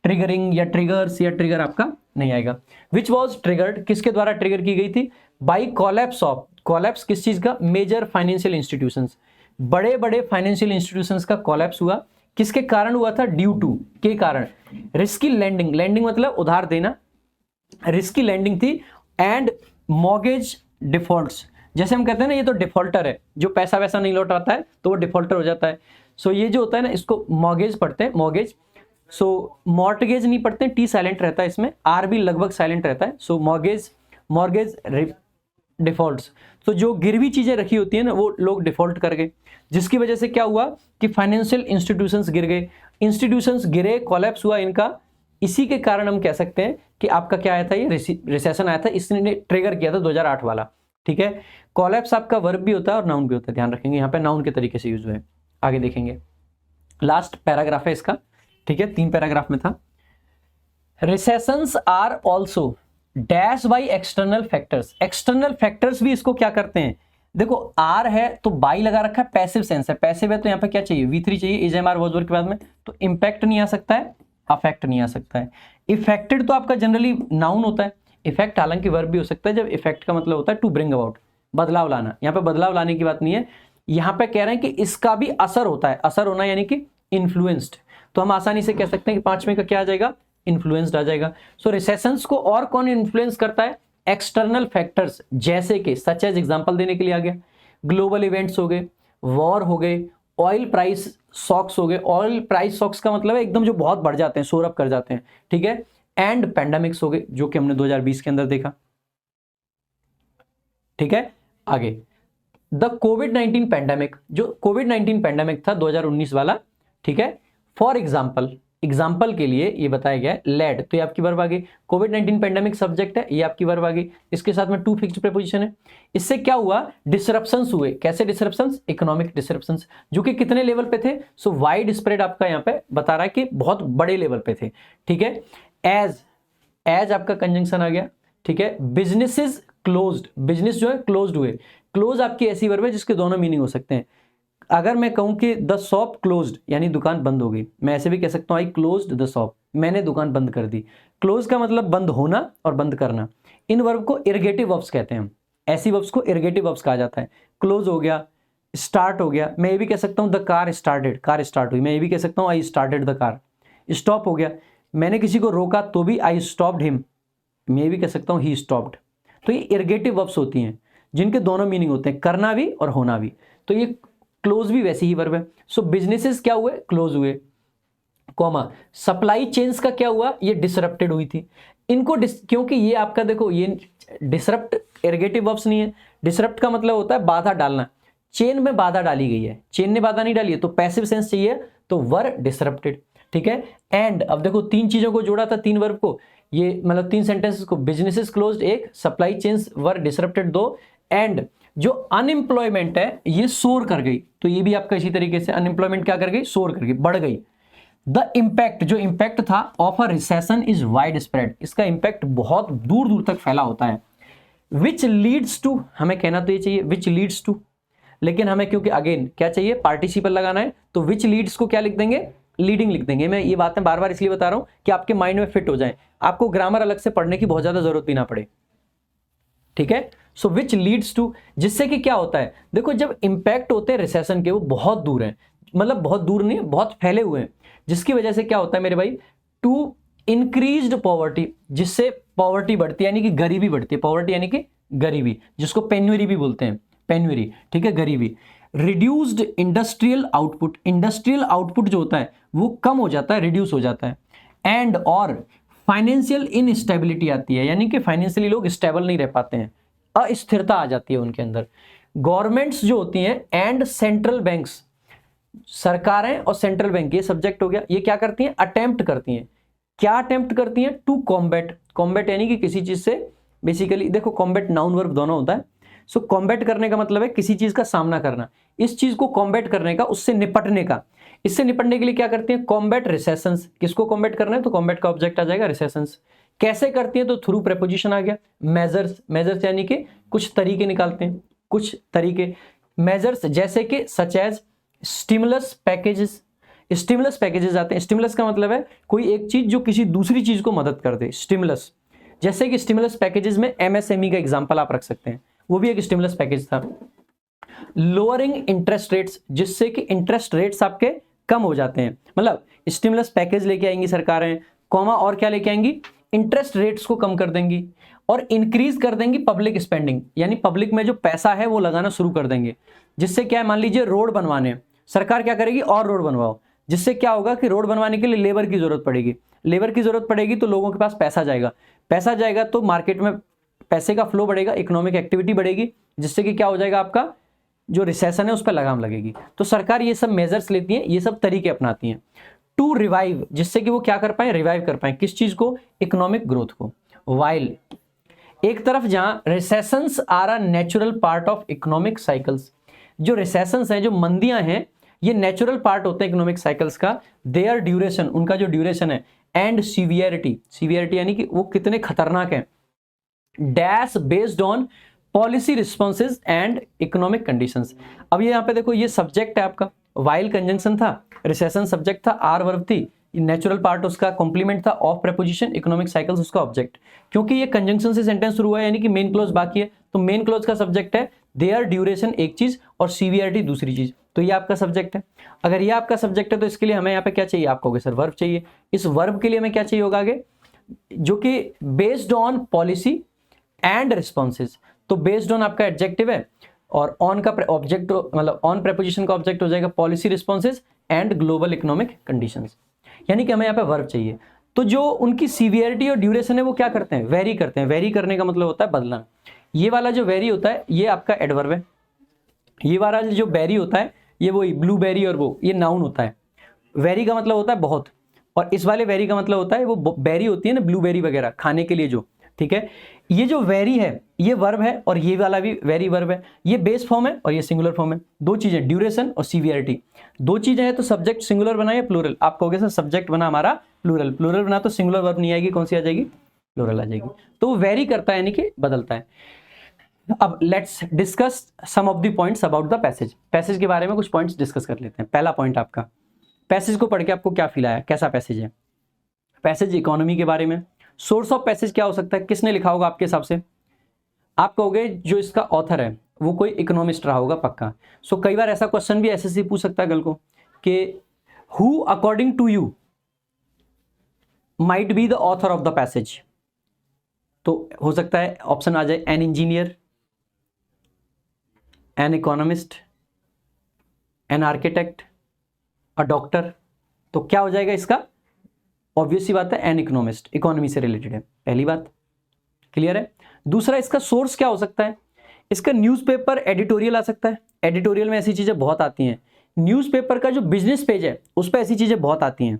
A: ट्रिगरिंग या ट्रिगर्स या ट्रिगर आपका नहीं आएगा। विच वॉज ट्रिगर्ड, किसके द्वारा ट्रिगर की गई थी, बाई कोलैप्स ऑफ, कोलैप्स किस चीज का, मेजर फाइनेंशियल इंस्टीट्यूशंस, बड़े बड़े फाइनेंशियल इंस्टीट्यूशंस का कोलैप्स हुआ। किसके कारण हुआ था, ड्यू टू, के कारण, रिस्की लैंडिंग, लैंडिंग मतलब उधार देना, रिस्की लैंडिंग थी, एंड मॉर्गेज डिफॉल्ट्स, जैसे हम कहते हैं ना ये तो डिफॉल्टर है, जो पैसा वैसा नहीं लौटाता है तो वो डिफॉल्टर हो जाता है। सो ये जो होता है ना, इसको मॉर्गेज पढ़ते हैं, मॉर्गेज। सो मॉर्टगेज नहीं पढ़ते हैं, टी साइलेंट रहता है इसमें, आर भी लगभग साइलेंट रहता है। सो मॉर्गेज, मॉर्गेज डिफॉल्ट्स, तो जो गिरवी चीजें रखी होती है ना वो लोग डिफॉल्ट कर गए, जिसकी वजह से क्या हुआ कि फाइनेंशियल इंस्टीट्यूशंस गिर गए, इंस्टीट्यूशंस गिरे, कोलैप्स हुआ इनका। इसी के कारण हम कह सकते हैं कि आपका क्या आया था, ये रिसेशन आया था, इसने ट्रिगर किया था 2008 वाला। ठीक है, कोलैप्स आपका वर्ब भी होता है और नाउन भी होता है, ध्यान रखेंगे, यहाँ पे नाउन के तरीके से यूज हुआ है। आगे देखेंगे, लास्ट पैराग्राफ है इसका। ठीक है, 3 पैराग्राफ में था। Recessions are also dash by external factors, external factors भी इसको क्या करते हैं, देखो आर है तो बाई लगा रखा है, पैसिव सेंस है, पैसिव है तो यहाँ पे क्या चाहिए, V3 चाहिए, इज, एम, आर, वॉज, वर के बाद में, तो इंपैक्ट नहीं आ सकता है, अफेक्ट नहीं आ सकता है। इफेक्टेड तो आपका जनरली नाउन होता है, इफेक्ट हालांकि वर्ब भी हो सकता है, जब इफेक्ट का मतलब होता है टू ब्रिंग अबाउट, बदलाव लाना। यहाँ पे बदलाव लाने की बात नहीं है, यहाँ पे कह रहे हैं कि इसका भी असर होता है, असर होना यानी कि इन्फ्लुएंस्ड, तो हम आसानी से कह सकते हैं कि 5वें का क्या आ जाएगा, इन्फ्लुएंस्ड आ जाएगा। सो रिसेशंस को और कौन इन्फ्लुएंस करता है, एक्सटर्नल फैक्टर्स, जैसे कि सच एज, एग्जांपल देने के लिए आ गया, ग्लोबल इवेंट्स हो गए, वॉर हो गए, ऑयल प्राइस शॉक्स हो गए, ऑयल प्राइस शॉक्स का मतलब है एकदम जो बहुत बढ़ जाते हैं, सोर अप कर जाते हैं। ठीक है, एंड पैंडेमिक्स हो गए, जो कि हमने 2020 के अंदर देखा। ठीक है, आगे द कोविड-19 पैंडेमिक, जो कोविड-19 पैंडेमिक था 2019 वाला। ठीक है, फॉर एग्जाम्पल, एग्जाम्पल के लिए ये बताया गया है, लेड, तो ये आपकी वर्ब आ गई, कोविड-19 पैंडेमिक सब्जेक्ट है, ये आपकी वर्ब आ गई, इसके साथ में टू फिक्स्ड प्रीपोजिशन है। इससे क्या हुआ, डिसरप्शंस हुए, कैसे डिसरप्शंस, इकोनॉमिक डिसरप्शंस, जो कि कितने लेवल पे थे, सो वाइड स्प्रेड आपका यहाँ पे बता रहा है कि बहुत बड़े लेवल पे थे। ठीक है, एज, एज आपका कंजंक्शन आ गया। ठीक है, बिजनेसेस क्लोज्ड, बिजनेस जो है क्लोज्ड हुए, क्लोज आपकी ऐसी वर्ब है जिसके दोनों मीनिंग हो सकते हैं। अगर मैं कहूं कि द शॉप क्लोज्ड यानी दुकान बंद हो गई, मैं ऐसे भी कह सकता हूं आई क्लोज्ड द शॉप, मैंने दुकान बंद कर दी। क्लोज का मतलब बंद होना और बंद करना। इन वर्ब को इरिगेटिव वर्ब्स कहते हैं हम, ऐसी वर्ब्स को इरिगेटिव वर्ब्स कहा जाता है। क्लोज हो गया, स्टार्ट हो गया, मैं ये भी कह सकता हूं the car started, car start हुई, मैं ये भी कह सकता हूं I started the car. Stop हो गया, मैंने किसी को रोका तो भी आई स्टॉप्ड हिम, मैं ये भी कह सकता हूं ही स्टॉप्ड। तो ये इरिगेटिव वर्ब्स होती हैं जिनके दोनों मीनिंग होते हैं, करना भी और होना भी। तो ये क्लोज भी वैसी ही वर्ब है। सो बिजनेसेस क्या हुए, क्लोज हुए, कॉमा सप्लाई चेन्स का क्या हुआ, ये डिसरप्टेड हुई थी। इनको क्योंकि ये आपका देखो, ये डिसरप्ट इरिगेटिव वर्ब्स नहीं है, डिसरप्ट का मतलब होता है बाधा डालना, चेन में बाधा डाली गई है, चेन ने बाधा नहीं डाली है, तो पैसिव सेंस चाहिए, तो वर डिसरप्टेड। ठीक है, एंड अब देखो 3 चीजों को जोड़ा था, 3 वर्ब को, ये मतलब 3 सेंटेंसेस को, businesses closed 1, supply chains were disrupted 2, and जो अनएम्प्लॉयमेंट है ये सोर कर गई, तो ये भी आपका इसी तरीके से अनएम्प्लॉयमेंट क्या कर गई, सोर कर गई, बढ़ गई। द इंपैक्ट, जो इंपैक्ट था of a recession is wide spread, इसका इंपैक्ट बहुत दूर दूर तक फैला होता है। विच लीड्स टू, हमें कहना तो ये चाहिए विच लीड्स टू, लेकिन हमें क्योंकि अगेन क्या चाहिए, पार्टिसिपल लगाना है, तो विच लीड्स को क्या लिख देंगे, लीडिंग लिख देंगे। मैं ये बातें बार बार इसलिए बता रहा हूं कि आपके माइंड में फिट हो जाए, आपको ग्रामर अलग से पढ़ने की बहुत ज्यादा जरूरत भी ना पड़े। ठीक है, सो विच लीड्स टू, जिससे कि क्या होता है, देखो जब इंपैक्ट होते हैं रिसेशन के, वो बहुत दूर हैं, मतलब बहुत दूर नहीं, बहुत फैले हुए हैं, जिसकी वजह से क्या होता है मेरे भाई, टू इंक्रीज्ड पॉवर्टी, जिससे पॉवर्टी बढ़ती है यानी कि गरीबी बढ़ती है, पॉवर्टी यानी कि गरीबी, जिसको पेन्यूरी भी बोलते हैं, पेन्यूरी। ठीक है, गरीबी। Reduced industrial output, industrial output जो होता है वो कम हो जाता है, रिड्यूस हो जाता है। एंड और फाइनेंशियल इनस्टेबिलिटी आती है, यानी कि फाइनेंशियली लोग स्टेबल नहीं रह पाते हैं, अस्थिरता आ जाती है उनके अंदर। गवर्नमेंट्स जो होती हैं एंड सेंट्रल बैंक्स, सरकारें और सेंट्रल बैंक, ये सब्जेक्ट हो गया, ये क्या करती हैं, अटेम्प्ट करती हैं, क्या अटेम्प्ट करती हैं, टू कॉम्बैट, कॉम्बैट यानी कि किसी चीज से बेसिकली, देखो कॉम्बैट नाउन वर्ब दोनों होता है, सो कॉम्बैट करने का मतलब है किसी चीज का सामना करना, इस चीज को कॉम्बैट करने का, उससे निपटने का। इससे निपटने के लिए क्या करती है? Combat recessions. किसको कॉम्बैट करना है? तो कॉम्बैट का ऑब्जेक्ट आ जाएगा रिसेशंस। कैसे करती है? तो थ्रू प्रेपोजिशन आ गया। मेजर्स, मेजर्स यानी कि कुछ तरीके निकालते हैं, कुछ तरीके। मेजर्स जैसे कि such as stimulus packages, stimulus packages आते हैं। स्टिमुलस का मतलब है कोई एक चीज जो किसी दूसरी चीज को मदद कर दे, स्टिमुलस। जैसे कि स्टिमुलस पैकेजेस में एमएसएमई का एग्जांपल आप रख सकते हैं, वो भी एक स्टिमुलस पैकेज था। लोअरिंग इंटरेस्ट रेट्स, जिससे कि इंटरेस्ट रेट्स आपके कम हो जाते हैं, मतलब स्टिमुलस पैकेज लेके आएंगी सरकारें, कॉमा और क्या लेके आएंगी? इंटरेस्ट रेट्स को कम कर देंगी और इंक्रीज कर देंगी पब्लिक स्पेंडिंग, यानी पब्लिक में जो पैसा है वो लगाना शुरू कर देंगे। जिससे क्या है, मान लीजिए रोड बनवाने, सरकार क्या करेगी? और रोड बनवाओ। जिससे क्या होगा कि रोड बनवाने के लिए लेबर की जरूरत पड़ेगी, लेबर की जरूरत पड़ेगी तो लोगों के पास पैसा जाएगा, पैसा जाएगा तो मार्केट में पैसे का फ्लो बढ़ेगा, इकोनॉमिक एक्टिविटी बढ़ेगी, जिससे कि क्या हो जाएगा? आपका जो रिसेशन है उस पर लगाम लगेगी। तो सरकार ये सब मेजर्स लेती है, ये सब तरीके अपनाती हैं टू रिवाइव, जिससे कि वो क्या कर पाए? रिवाइव कर पाए। किस चीज को? इकोनॉमिक ग्रोथ को। वाइल एक तरफ जहां recessions are a natural part of economic cycles, जो रिसेशंस हैं, जो मंदियां हैं, ये नेचुरल पार्ट होते हैं इकोनॉमिक साइकिल्स का। देयर ड्यूरेशन, उनका जो ड्यूरेशन है, एंड सीवियरिटी, सीवियरिटी यानी कि वो कितने खतरनाक हैं, dash based on policy responses and economic conditions. अब ये यहाँ पे देखो, ये सब्जेक्ट है आपका, वाइल कंजंक्शन था, रिसेशन सब्जेक्ट था, आर वर्ब थी, नेचुरल पार्ट उसका कॉम्प्लीमेंट था, ऑफ प्रेपोजिशन, इकोनॉमिक साइकिल्स उसका ऑब्जेक्ट। क्योंकि ये कंजंक्शन से सेंटेंस शुरू हुआ है, यानी कि मेन क्लोज बाकी है, तो मेन क्लोज का सब्जेक्ट है देयर ड्यूरेशन एक चीज और सीवियरिटी दूसरी चीज, तो ये आपका सब्जेक्ट है। अगर ये आपका सब्जेक्ट है तो इसके लिए हमें यहाँ पे क्या चाहिए? आप कहोगे सर वर्ब चाहिए। इस वर्ब के लिए हमें क्या चाहिए होगा आगे? जो कि based on policy and responses. तो बेस्ड ऑन आपका एडजेक्टिव है और ऑन का ऑब्जेक्ट, मतलब ऑन प्रेपोजिशन का ऑब्जेक्ट हो जाएगा policy responses and global economic conditions, यानी कि हमें यहाँ पे वर्ब चाहिए। तो जो उनकी सीवियरिटी और ड्यूरेशन है वो क्या करते हैं? वेरी करते हैं। वेरी करने का मतलब होता है बदलना। ये वाला जो वेरी होता है ये आपका एडवर्ब है, ये वाला जो बेरी होता है ये वही ब्लूबेरी और वो ये नाउन होता है। वेरी का मतलब होता है बहुत, और इस वाले वेरी का मतलब होता है वो बेरी होती है ना, ब्लूबेरी वगैरह खाने के लिए जो, ठीक है। ये जो वेरी है ये वर्ब है और ये वाला भी वेरी वर्ब है, ये बेस फॉर्म है और ये सिंगुलर फॉर्म है। दो चीजें, ड्यूरेशन और सीवियरिटी, दो चीजें हैं। तो सब्जेक्ट सिंगुलर बना या प्लूरल? आप कहोगे सर सब्जेक्ट बना हमारा प्लूरल, प्लूरल बना तो सिंगुलर वर्ब नहीं आएगी, कौन सी आ जाएगी? प्लूरल आ जाएगी। तो वो वेरी करता है यानी कि बदलता है। अब let's discuss some of the points about the passage. Passage के बारे में कुछ पॉइंट्स डिस्कस कर लेते हैं। पहला पॉइंट आपका, पैसेज को पढ़ के आपको क्या फील आया, कैसा पैसेज है? पैसेज इकोनॉमी के बारे में। सोर्स ऑफ पैसेज क्या हो सकता है? किसने लिखा होगा आपके हिसाब से? आप कहोगे जो इसका ऑथर है वो कोई इकोनॉमिस्ट रहा होगा पक्का। सो कई बार ऐसा क्वेश्चन भी एसएससी पूछ सकता है कल को कि who according to you might be the author of the passage. तो हो सकता है ऑप्शन आ जाए an engineer, an economist, an architect, a doctor. तो क्या हो जाएगा इसका? ऑब्वियस सी बात है एन इकोनॉमिस्ट, इकोनॉमी से रिलेटेड है। पहली बात क्लियर है। दूसरा, इसका सोर्स क्या हो सकता है? इसका न्यूज़पेपर एडिटोरियल आ सकता है। एडिटोरियल में ऐसी चीजें बहुत आती हैं। न्यूज़पेपर का जो बिजनेस पेज है उस पर ऐसी चीजें बहुत आती हैं,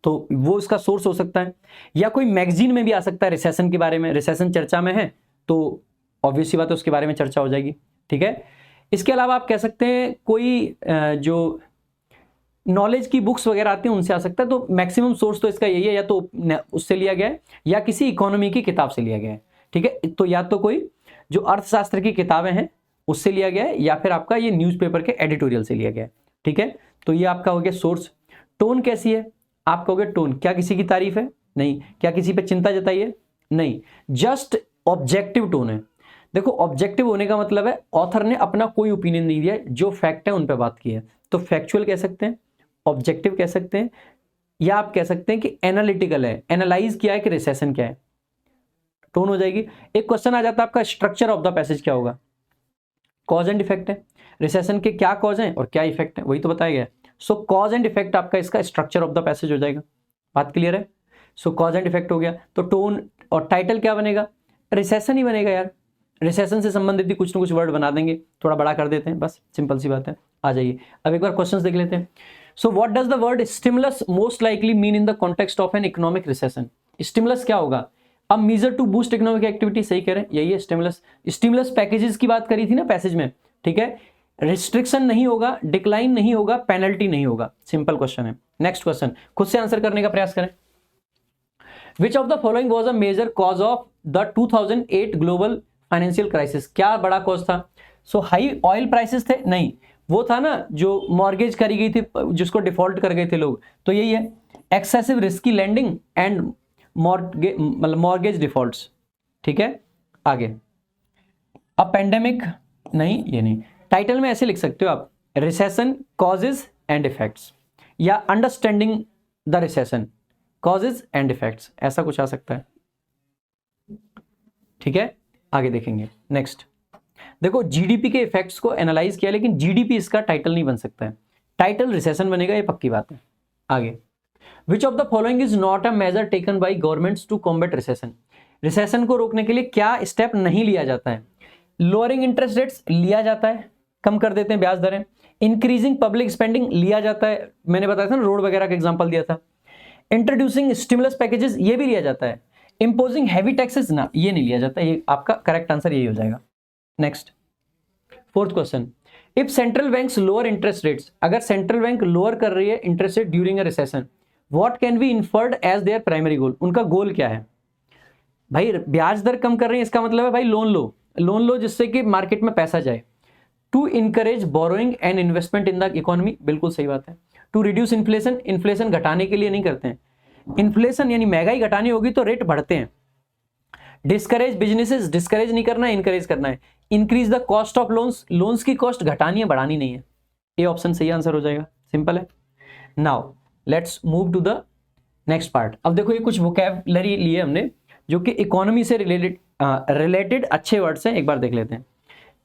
A: तो वो इसका सोर्स हो सकता है। या कोई मैगजीन में भी आ सकता है रिसेशन के बारे में, रिसेशन चर्चा में है तो ऑब्वियस सी बात है उसके बारे में चर्चा हो जाएगी, ठीक है। इसके अलावा आप कह सकते हैं कोई जो नॉलेज की बुक्स वगैरह आती हैं उनसे आ सकता है। तो मैक्सिमम सोर्स तो इसका यही है, या तो उससे लिया गया है या किसी इकोनॉमी की किताब से लिया गया है, ठीक है। तो या तो कोई जो अर्थशास्त्र की किताबें हैं उससे लिया गया है या फिर आपका ये न्यूज़पेपर के एडिटोरियल से लिया गया है, ठीक है। तो ये आपका हो गया सोर्स। टोन कैसी है? आप कहोगे टोन, क्या किसी की तारीफ है? नहीं। क्या किसी पे चिंता जताई है? नहीं। जस्ट ऑब्जेक्टिव टोन है। देखो ऑब्जेक्टिव होने का मतलब है ऑथर ने अपना कोई ओपिनियन नहीं दिया, जो फैक्ट है उन पे बात की है। तो फैक्चुअल कह सकते हैं, ऑब्जेक्टिव कह सकते हैं, या आप कह सकते हैं कि एनालिटिकल है, एनालाइज किया है कि रिसेशन क्या है, टोन हो जाएगी। एक क्वेश्चन आ जाता है आपका, स्ट्रक्चर ऑफ द पैसेज क्या होगा? कॉज एंड इफेक्ट है, रिसेशन के क्या कॉज हैं और क्या इफेक्ट है वही तो बताया गया है। सो कॉज एंड इफेक्ट आपका इसका स्ट्रक्चर ऑफ द पैसेज हो जाएगा। बात क्लियर है? सो कॉज एंड इफेक्ट हो गया। तो टोन और टाइटल क्या बनेगा? रिसेशन ही बनेगा यार। रिसेशन से संबंधित भी कुछ ना कुछ वर्ड बना देंगे, थोड़ा बड़ा कर देते हैं, बस सिंपल सी बात है। आ जाइए अब एक बार क्वेश्चंस देख लेते हैं। So what does the word stimulus most likely mean in the context of an economic recession? Stimulus क्या होगा? अब measure to boost economic activity, सही कह रहे हैं, यही है स्टिमुलस पैकेजेस की बात करी थी ना पैसेज में, ठीक है। रिस्ट्रिक्शन नहीं होगा, डिक्लाइन नहीं होगा, पेनल्टी नहीं होगा, सिंपल क्वेश्चन है। नेक्स्ट क्वेश्चन खुद से आंसर करने का प्रयास करें। Which of the following was a major cause of the 2008 global financial crisis, क्या बड़ा कॉज था? सो हाई ऑयल प्राइसेस थे? नहीं, वो था ना जो मॉर्गेज करी गई थी, जिसको डिफॉल्ट कर गए थे लोग, तो यही है excessive risky lending and mortgage defaults, ठीक है। आगे अब पेंडेमिक, नहीं ये नहीं, टाइटल में ऐसे लिख सकते हो आप, रिसेशन कॉजेज एंड इफेक्ट्स, या understanding the recession causes and effects, ऐसा कुछ आ सकता है, ठीक है। आगे देखेंगे। नेक्स्ट देखो, जीडीपी के इफेक्ट्स को एनालाइज किया, लेकिन जीडीपी इसका टाइटल नहीं बन सकता है, टाइटल रिसेशन बनेगा, ये पक्की बात है। आगे, which of the following is not a measure taken by governments to combat recession, recession को रोकने के लिए क्या स्टेप नहीं लिया जाता है? लोअरिंग इंटरेस्ट रेट्स लिया जाता है, कम कर देते हैं ब्याज दरें। इंक्रीजिंग पब्लिक स्पेंडिंग लिया जाता है, मैंने बताया था ना, रोड वगैरह का एग्जांपल दिया था। इंट्रोड्यूसिंग स्टिमुलस पैकेजेस, ये भी लिया जाता है। इंपोजिंग हैवी टैक्सेस, ना ये नहीं लिया जाता, ये आपका करेक्ट आंसर यही हो जाएगा। Next fourth question, if central banks lower interest rates, अगर सेंट्रल बैंक लोअर कर रही है interest rate during a recession, what can be inferred as their primary goal, उनका गोल क्या है? भाई ब्याज दर कम कर रही है, इसका मतलब है भाई लोन लो जिससे कि मार्केट में पैसा जाए। To encourage borrowing and investment in the economy, बिल्कुल सही बात है। टू रिड्यूस इन्फ्लेशन, इन्फ्लेशन घटाने के लिए नहीं करते हैं, इन्फ्लेशन यानी महंगाई घटानी होगी तो रेट बढ़ते हैं। डिस्करेज बिजनेसेस, डिस्करेज नहीं करना है, इनकरेज करना है। Increase the cost of loans, loans की कॉस्ट घटानी है, बढ़ानी नहीं है। ये ऑप्शन सही आंसर हो जाएगा, सिंपल है। Now let's move to the next part. अब देखो, ये कुछ वोकैबुलरी लिए हमने जो कि इकोनॉमी से रिलेटेड अच्छे वर्ड्स हैं, एक बार देख लेते हैं।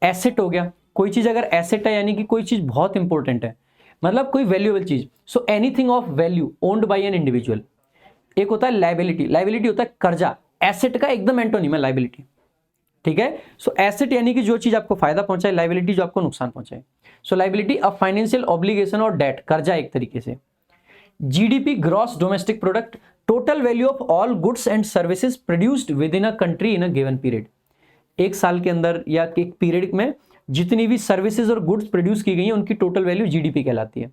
A: एसेट हो गया, कोई चीज अगर एसेट है यानी कि कोई चीज बहुत इंपॉर्टेंट है, मतलब कोई वैल्यूएबल चीज। So anything of value owned by an individual. एक होता है लायबिलिटी, लायबिलिटी होता है कर्जा, एसेट का एकदम एंटोनिम है लायबिलिटी, ठीक है। सो एसेट यानी कि जो चीज आपको फायदा पहुंचाए, लायबिलिटी जो आपको नुकसान पहुंचाए। सो लायबिलिटी अ फाइनेंशियल ऑब्लिगेशन और डेट, कर्जा एक तरीके से। GDP gross domestic product, total value of all goods and services produced with in a country in a given period, एक साल के अंदर या एक पीरियड में जितनी भी सर्विसेज और गुड्स प्रोड्यूस की गई हैं उनकी टोटल वैल्यू जीडीपी कहलाती है।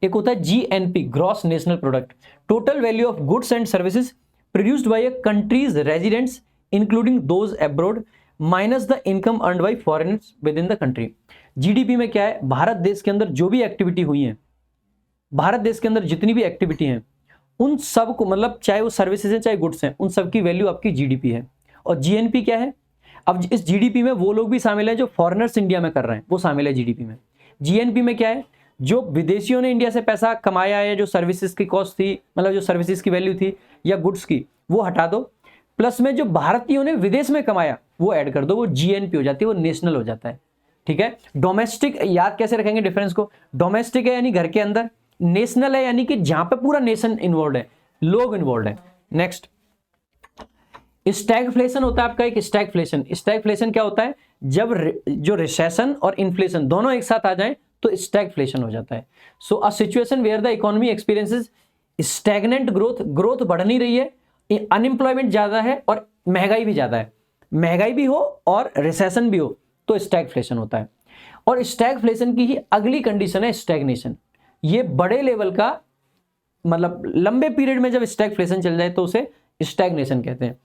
A: एक होता है GNP, gross national product, total value of goods and services produced by a countries residents including those abroad minus the income earned bye foreigners with in the country. GDP में क्या है, भारत देश के अंदर जो भी एक्टिविटी हुई है, भारत देश के अंदर जितनी भी एक्टिविटी हैं उन सब को, मतलब चाहे वो सर्विसेज हैं चाहे गुड्स हैं, उन सब की वैल्यू आपकी जीडीपी है। और जीएनपी क्या है, अब इस जीडीपी में वो लोग भी शामिल है जो फॉरेनर्स इंडिया में कर रहे हैं, वो शामिल है जीडीपी में। जीएनपी में क्या है, जो विदेशियों ने इंडिया से पैसा कमाया है, जो सर्विसेज की कॉस्ट थी, मतलब जो सर्विसेज की वैल्यू थी या गुड्स की, वो हटा दो, प्लस में जो भारतीयों ने विदेश में कमाया वो ऐड कर दो, वो जीएनपी हो जाती है, वो नेशनल हो जाता है, ठीक है। डोमेस्टिक याद कैसे रखेंगे डिफरेंस को, डोमेस्टिक है यानी घर के अंदर, नेशनल है यानी कि जहां पे पूरा नेशन इन्वॉल्व है, लोग इन्वॉल्व है। नेक्स्ट स्टैगफ्लेशन होता है आपका एक स्टैगफ्लेशन। स्टैगफ्लेशन क्या होता है, जब जो रिसेशन और इन्फ्लेशन दोनों एक साथ आ जाएं तो स्टैगफ्लेशन हो जाता है। So a situation where the economy experiences stagnant growth, growth बढ़ नहीं रही है, अनएम्प्लॉयमेंट ज्यादा है और महंगाई भी ज्यादा है, महंगाई भी हो और रिसेशन भी हो तो स्टैगफ्लेशन होता है। और स्टैगफ्लेशन की ही अगली कंडीशन है स्टैग्नेशन। ये बड़े लेवल का, मतलब लंबे पीरियड में जब स्टैगफ्लेशन चल जाए तो उसे स्टैग्नेशन कहते हैं।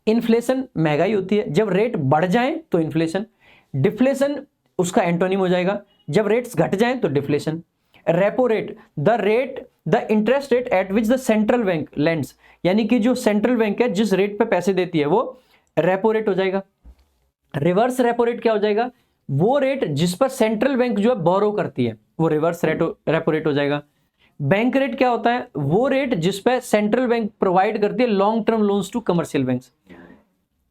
A: इन्फ्लेशन महंगाई होती है, जब रेट बढ़ जाए तो इन्फ्लेशन। डिफ्लेशन उसका एंटोनिम हो जाएगा, जब रेट्स घट जाएं तो deflation. Repo rate, the interest rate at which the central bank lends, यानी कि जो सेंट्रल बैंक है जिस रेट पे पैसे देती है वो रेपो रेट हो जाएगा। रिवर्स रेपो रेट क्या हो जाएगा, वो रेट जिस पर सेंट्रल बैंक जो है बोरो करती है वो रिवर्स रेपो रेट हो जाएगा। बैंक रेट क्या होता है, वो रेट जिस पे सेंट्रल बैंक प्रोवाइड करती है long term loans to commercial banks.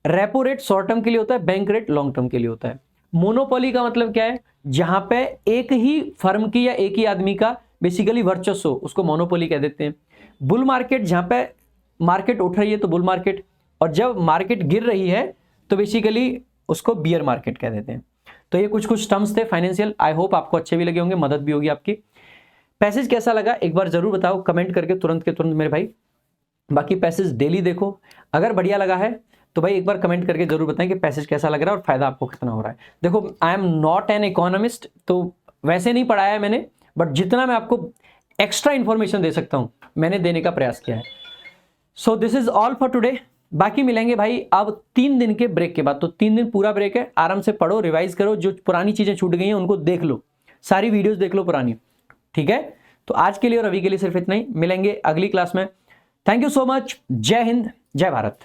A: Repo rate short term के लिए होता है, बैंक रेट लॉन्ग टर्म के लिए होता है। मोनोपोली का मतलब क्या है, जहां पे एक ही फर्म की या एक ही आदमी का बेसिकली वर्चस्व हो उसको मोनोपोली कह देते हैं। बुल मार्केट, जहां पे मार्केट उठ रही है तो बुल मार्केट, और जब मार्केट गिर रही है तो बेसिकली उसको बियर मार्केट कह देते हैं। तो ये कुछ टर्म्स थे फाइनेंशियल, आई होप आपको अच्छे भी लगे होंगे, मदद भी होगी आपकी। पैसेज कैसा लगा एक बार जरूर बताओ कमेंट करके, तुरंत के तुरंत मेरे भाई। बाकी पैसेज डेली देखो, अगर बढ़िया लगा है तो भाई एक बार कमेंट करके जरूर बताएं कि पैसेज कैसा लग रहा है और फायदा आपको कितना हो रहा है। देखो I am not an economist, तो वैसे नहीं पढ़ाया है मैंने, बट जितना मैं आपको एक्स्ट्रा इंफॉर्मेशन दे सकता हूं मैंने देने का प्रयास किया है। So this is all for today. बाकी मिलेंगे भाई अब 3 दिन के ब्रेक के बाद, तो 3 दिन पूरा ब्रेक है, आराम से पढ़ो, रिवाइज करो, जो पुरानी चीजें छूट गई हैं उनको देख लो, सारी वीडियोस देख लो पुरानी, ठीक है। तो आज के लिए और अभी के लिए सिर्फ इतना ही, मिलेंगे अगली क्लास में। थैंक यू सो मच, जय हिंद, जय भारत।